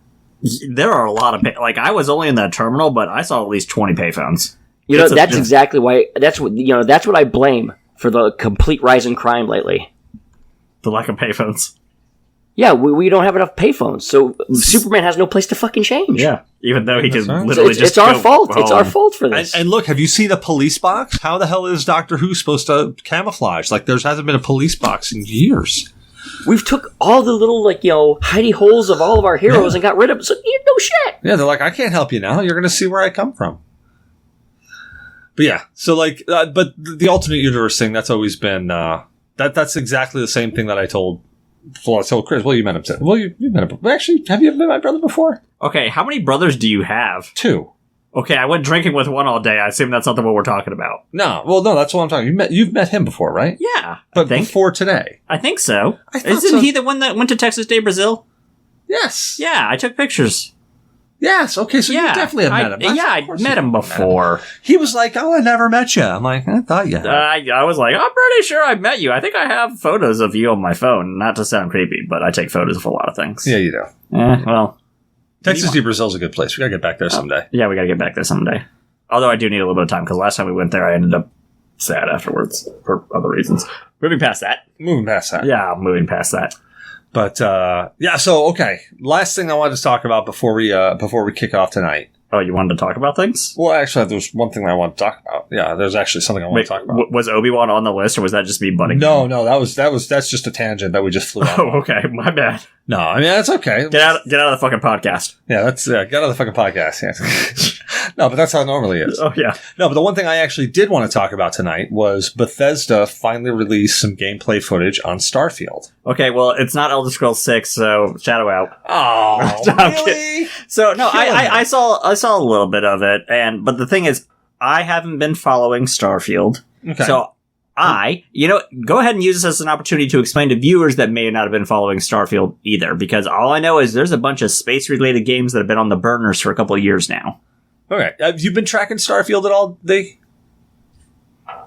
There are a lot of like, I was only in that terminal, but I saw at least 20 payphones. You know, that's exactly why. That's what I blame for the complete rise in crime lately. The lack of payphones. Yeah, we don't have enough payphones, so Superman has no place to fucking change. Yeah, even though he can right. literally just it's our go fault. home. It's our fault for this. And look, have you seen a police box? How the hell is Doctor Who supposed to camouflage? Like, there hasn't been a police box in years. We've took all the little, hidey holes of all of our heroes and got rid of them. So, no shit. Yeah, they're like, I can't help you now. You're going to see where I come from. But yeah, so but the alternate universe thing, that's always been, that's exactly the same thing that I told Chris. Well, you met him. Well, you met him. Actually, have you ever met my brother before? Okay, how many brothers do you have? 2. Okay, I went drinking with one all day. I assume that's not the one we're talking about. No, that's what I'm talking. You've met him before, right? Yeah, But before today. I think so. I thought Isn't so. he the one that went to Texas Day, Brazil? Yes. Yeah, I took pictures. Yes. Okay, so you definitely have met him. I met him before. He was like, "Oh, I never met you." I'm like, "I thought you had." I was like, I'm pretty sure I met you. I think I have photos of you on my phone. Not to sound creepy, but I take photos of a lot of things. Yeah, you do. Well, Texas to Brazil's a good place. We gotta get back there someday. yeah, we gotta get back there someday. Although I do need a little bit of time, because last time we went there, I ended up sad afterwards for other reasons. Moving past that. Moving past that. Yeah, moving past that. But so okay. Last thing I wanted to talk about before we kick off tonight. Oh, you wanted to talk about things? Well, actually, there's one thing that I want to talk about. Yeah, there's actually something I want to talk about. Was Obi Wan on the list, or was that just me butting? No, that's just a tangent that we just flew out. Oh, okay, my bad. No, I mean that's okay. Get out of the fucking podcast. Yeah, get out of the fucking podcast. Yeah. No, but that's how it normally is. Oh yeah. No, but the one thing I actually did want to talk about tonight was Bethesda finally released some gameplay footage on Starfield. Okay, well, it's not Elder Scrolls 6, so shadow out. Oh, I'm really? So no, Killing I saw a little bit of it, but the thing is, I haven't been following Starfield, Okay. so go ahead and use this as an opportunity to explain to viewers that may not have been following Starfield either, because all I know is there's a bunch of space-related games that have been on the burners for a couple of years now. Okay, have you been tracking Starfield at all? A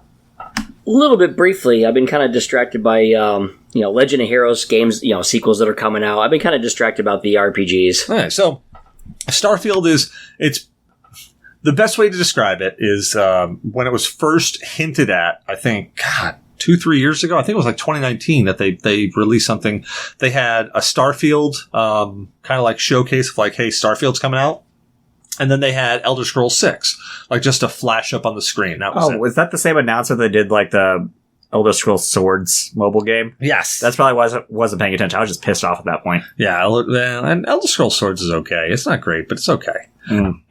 little bit briefly. I've been kind of distracted by, Legend of Heroes games, sequels that are coming out. I've been kind of distracted about the RPGs. All right, so Starfield it's the best way to describe it is when it was first hinted at, I think, 2-3 years ago. I think it was like 2019 that they released something. They had a Starfield kind of like showcase of like, hey, Starfield's coming out. And then they had Elder Scrolls 6, like just a flash up on the screen. That was it. Was that the same announcer that did like the Elder Scrolls Swords mobile game? Yes. That's probably why I wasn't paying attention. I was just pissed off at that point. Yeah, and Elder Scrolls Swords is okay. It's not great, but it's okay.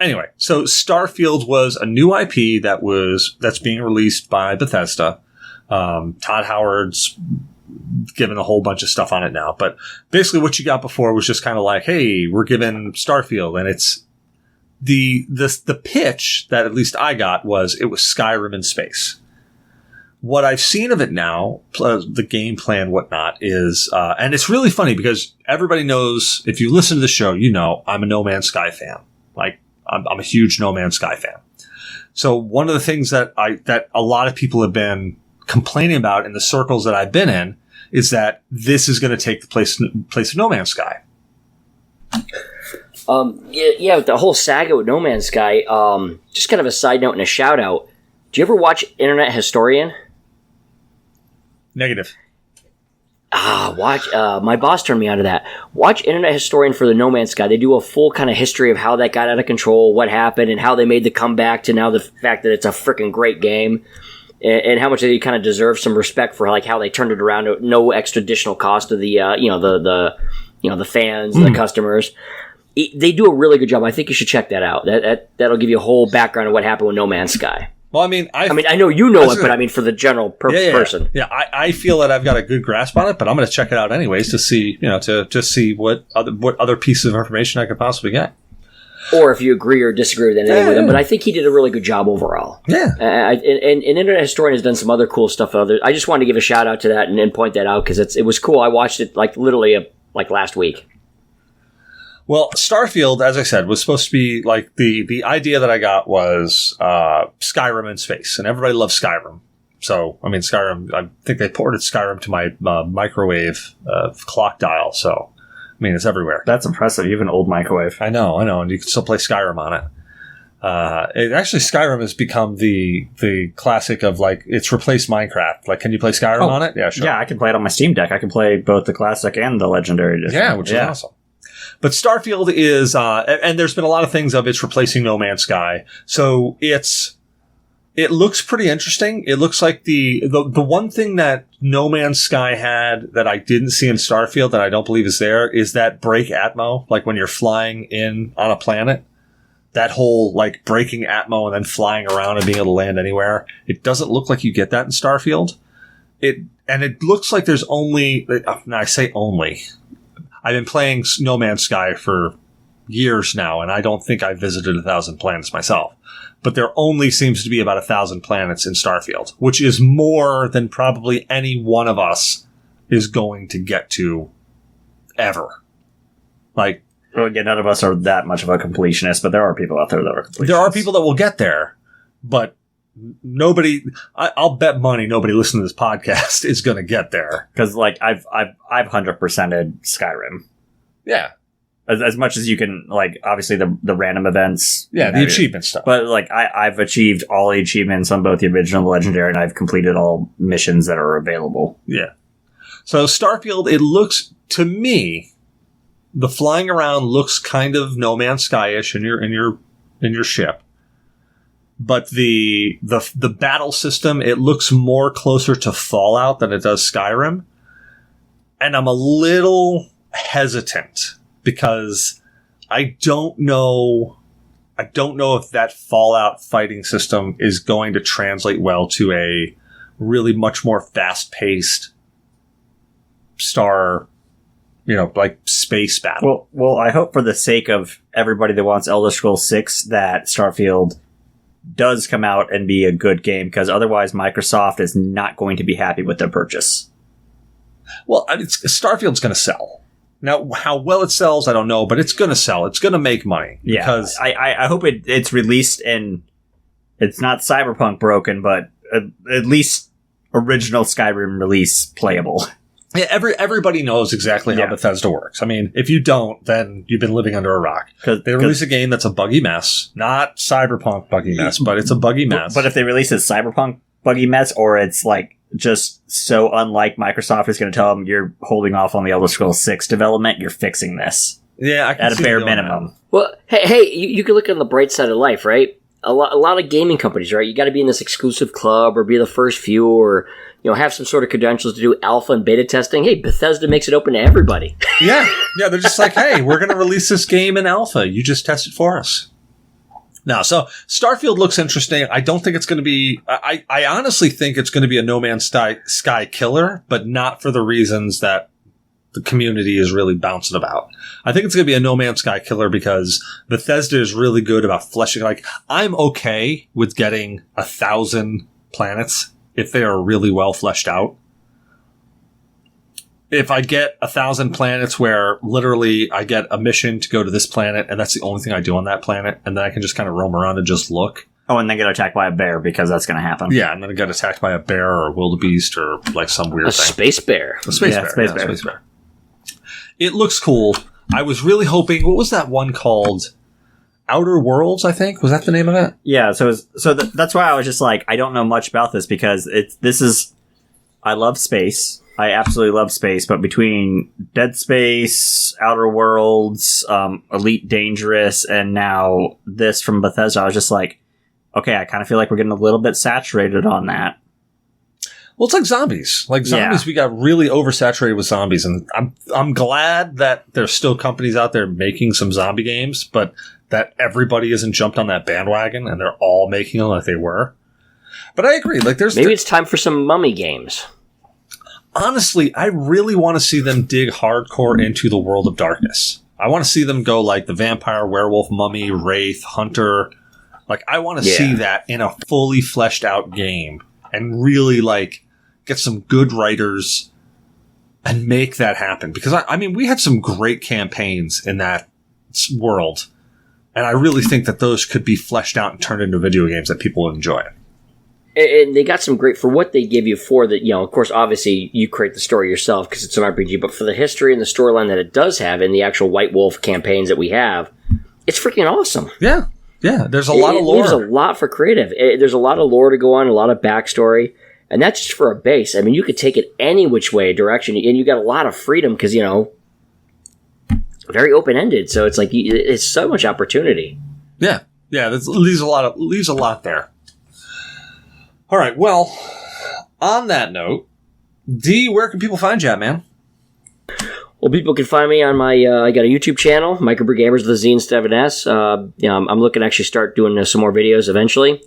Anyway, so Starfield was a new IP that's being released by Bethesda. Todd Howard's given a whole bunch of stuff on it now, but basically what you got before was just kind of like, hey, we're giving Starfield, and it's the pitch that at least I got was it was Skyrim in space. What I've seen of it now, the gameplay and whatnot, is, and it's really funny because everybody knows, if you listen to the show, I'm a No Man's Sky fan. Like, I'm a huge No Man's Sky fan. So one of the things that a lot of people have been complaining about in the circles that I've been in is that this is going to take the place of No Man's Sky. With the whole saga with No Man's Sky, just kind of a side note and a shout out. Do you ever watch Internet Historian? Negative. Watch. My boss turned me onto that. Watch Internet Historian for the No Man's Sky. They do a full kind of history of how that got out of control, what happened, and how they made the comeback to now the fact that it's a freaking great game, and how much they kind of deserve some respect for like how they turned it around at no extra additional cost to the the fans, the customers. They do a really good job. I think you should check that out. That'll give you a whole background of what happened with No Man's Sky. Well, I mean, I know you know it, but I mean for the general person. Yeah, I feel that I've got a good grasp on it, but I'm going to check it out anyways to see, to see what other pieces of information I could possibly get. Or if you agree or disagree with anything with him, but I think he did a really good job overall. Yeah. And Internet Historian has done some other cool stuff. I just wanted to give a shout out to that and point that out because it was cool. I watched it like literally last week. Well, Starfield, as I said, was supposed to be like the idea that I got was Skyrim in space, and everybody loves Skyrim. So, I mean, Skyrim, I think they ported Skyrim to my microwave clock dial, so, I mean, it's everywhere. That's impressive. You have an old microwave. I know, and you can still play Skyrim on it. Skyrim has become the classic of like it's replaced Minecraft. Like, can you play Skyrim on it? Yeah, sure. Yeah, I can play it on my Steam Deck. I can play both the classic and the legendary edition. Yeah, which is awesome. But Starfield is, and there's been a lot of things of it's replacing No Man's Sky. So it looks pretty interesting. It looks like the one thing that No Man's Sky had that I didn't see in Starfield that I don't believe is there is that break atmo, like when you're flying in on a planet. That whole, like, breaking atmo and then flying around and being able to land anywhere. It doesn't look like you get that in Starfield. And it looks like there's only, I say only. I've been playing No Man's Sky for years now, and I don't think I visited 1,000 planets myself. But there only seems to be about 1,000 planets in Starfield, which is more than probably any one of us is going to get to ever. Like, well, again, none of us are that much of a completionist, but there are people out there that are completionists. There are people that will get there, but nobody, I'll bet money nobody listening to this podcast is going to get there. Because, like, I've 100%ed Skyrim. Yeah. As much as you can, like, obviously the random events. Yeah, the achievement stuff. But, like, I've achieved all the achievements on both the original and the legendary, and I've completed all missions that are available. Yeah. So Starfield, it looks, to me, the flying around looks kind of No Man's Sky-ish in your ship. But the battle system, it looks more closer to Fallout than it does Skyrim. And I'm a little hesitant because I don't know if that Fallout fighting system is going to translate well to a really much more fast-paced like space battle. Well, I hope for the sake of everybody that wants Elder Scrolls 6 that Starfield does come out and be a good game, because otherwise Microsoft is not going to be happy with their purchase. Well, Starfield's going to sell. Now, how well it sells, I don't know, but it's going to sell. It's going to make money. Yeah, because I hope it's released in... It's not Cyberpunk broken, but at least original Skyrim release playable. Yeah, everybody knows exactly how Bethesda works. I mean, if you don't, then you've been living under a rock. They release a game that's a buggy mess. Not Cyberpunk buggy mess, but it's a buggy mess. But if they release a Cyberpunk buggy mess, or it's like just so unlike Microsoft is going to tell them you're holding off on the Elder Scrolls 6 development, you're fixing this. Yeah, I can at a bare minimum. Well, hey, you can look on the bright side of life, right? A lot of gaming companies, right? You got to be in this exclusive club or be the first few, or have some sort of credentials to do alpha and beta testing. Hey, Bethesda makes it open to everybody. Yeah, they're just like, hey, we're going to release this game in alpha. You just test it for us. Now, so Starfield looks interesting. I don't think it's going to be... I honestly think it's going to be a No Man's Sky killer, but not for the reasons that the community is really bouncing about. I think it's going to be a No Man's Sky killer because Bethesda is really good about fleshing. Like, I'm okay with getting 1,000 planets if they are really well fleshed out. If I get 1,000 planets where literally I get a mission to go to this planet and that's the only thing I do on that planet, and then I can just kind of roam around and just look. Oh, and then get attacked by a bear, because that's going to happen. Yeah, and then I get attacked by a bear or a wildebeest or like some weird thing. Space bear. A space bear. It looks cool. I was really hoping, what was that one called? Outer Worlds, I think? Was that the name of it? Yeah, that's why I was just like, I don't know much about this, because I love space. I absolutely love space, but between Dead Space, Outer Worlds, Elite Dangerous, and now this from Bethesda, I was just like, okay, I kind of feel like we're getting a little bit saturated on that. Well, it's like zombies. We got really oversaturated with zombies, and I'm glad that there's still companies out there making some zombie games, but that everybody isn't jumped on that bandwagon, and they're all making them like they were. But I agree. Like, maybe it's time for some mummy games. Honestly, I really want to see them dig hardcore into the world of darkness. I want to see them go like the vampire, werewolf, mummy, wraith, hunter. Like, I want to see that in a fully fleshed out game and really like get some good writers and make that happen. Because I mean, we had some great campaigns in that world, and I really think that those could be fleshed out and turned into video games that people would enjoy. And they got some great, for what they give you for the, of course, obviously you create the story yourself because it's an RPG, but for the history and the storyline that it does have in the actual White Wolf campaigns that we have, it's freaking awesome. Yeah. Yeah, there's a lot of lore. It leaves a lot for creative. There's a lot of lore to go on, a lot of backstory, and that's just for a base. I mean, you could take it any which way direction, and you got a lot of freedom because, you know, very open-ended. So it's like it's so much opportunity. Yeah, leaves a lot there. All right, well, on that note, D, where can people find you at, man? Well, people can find me on my, I got a YouTube channel, Microbrew Gamerz with a Z instead of an S. You know, I'm looking to actually start doing some more videos eventually.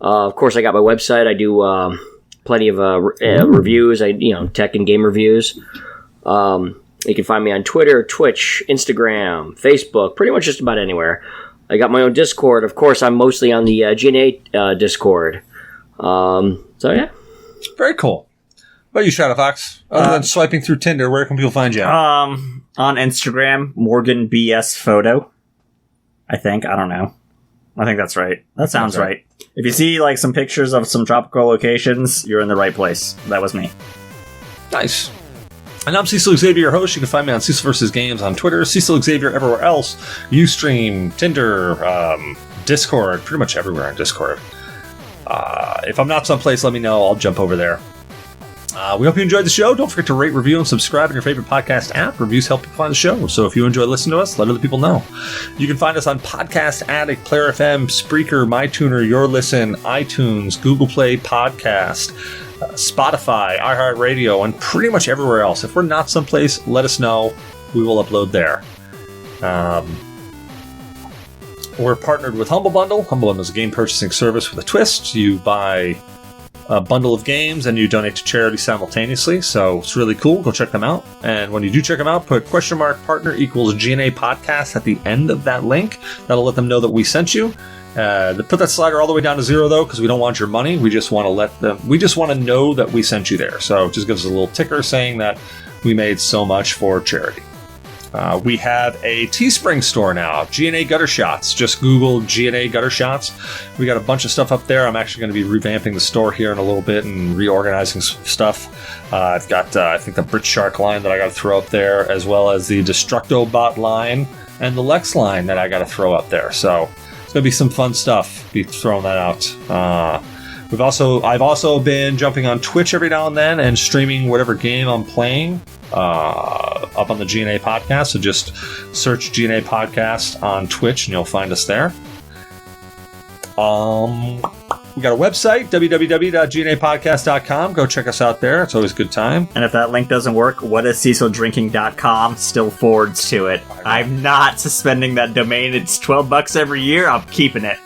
Of course, I got my website. I do plenty of reviews, tech and game reviews. You can find me on Twitter, Twitch, Instagram, Facebook, pretty much just about anywhere. I got my own Discord. Of course, I'm mostly on the G.N.A Discord. So, yeah. Very cool. What about you, Shadowfox? Other than swiping through Tinder, where can people find you? On Instagram, Morgan BS Photo. I think. I don't know. I think that's right. That sounds right. If you see like some pictures of some tropical locations, you're in the right place. That was me. Nice. And I'm Cecil Xavier, your host. You can find me on Cecil vs. Games on Twitter, Cecil Xavier everywhere else, Ustream, Tinder, Discord, pretty much everywhere on Discord. If I'm not someplace, let me know. I'll jump over there. We hope you enjoyed the show. Don't forget to rate, review, and subscribe in your favorite podcast app. Reviews help people find the show. So if you enjoy listening to us, let other people know. You can find us on Podcast Addict, Player FM, Spreaker, MyTuner, Your Listen, iTunes, Google Play Podcast, Spotify, iHeartRadio, and pretty much everywhere else. If we're not someplace, let us know. We will upload there. We're partnered with Humble Bundle. Humble Bundle is a game purchasing service with a twist. You buy a bundle of games and you donate to charity simultaneously, so it's really cool. Go check them out. And when you do check them out, put $partner equals G.N.A podcast at the end of that link. That'll let them know that we sent you. Put that slider all the way down to 0 though, because we don't want your money. We just want to know that we sent you there. So it just gives us a little ticker saying that we made so much for charity. We have a Teespring store now, G.N.A Gutter Shots. Just Google G.N.A Gutter Shots. We got a bunch of stuff up there. I'm actually going to be revamping the store here in a little bit and reorganizing some stuff. I've got, I think, the Brit Shark line that I got to throw up there, as well as the Destructobot line and the Lex line that I got to throw up there. So it's going to be some fun stuff. Be throwing that out. I've also been jumping on Twitch every now and then and streaming whatever game I'm playing. Up on the G.N.A podcast, so just search G.N.A podcast on Twitch and you'll find us there. We got a website, www.gnapodcast.com. Go check us out there. It's always a good time. And if that link doesn't work, whatiscecildrinking.com still forwards to it. I'm not suspending that domain. It's $12 every year. I'm keeping it.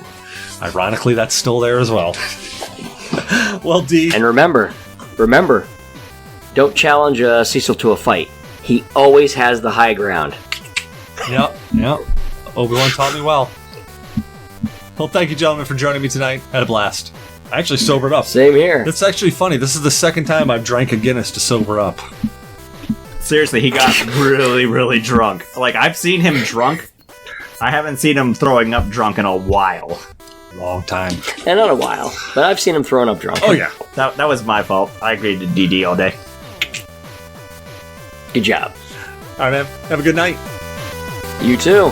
Ironically, that's still there as well. Well, D. And remember, don't challenge Cecil to a fight. He always has the high ground. Yep. Obi Wan taught me well. Well, thank you, gentlemen, for joining me tonight. Had a blast. I actually sobered up. Same here. It's actually funny. This is the second time I've drank a Guinness to sober up. Seriously, he got really, really drunk. Like, I've seen him drunk. I haven't seen him throwing up drunk in a while. Long time. And not a while, but I've seen him throwing up drunk. Oh, yeah. That was my fault. I agreed to DD all day. Good job. All right, man. Have a good night. You too.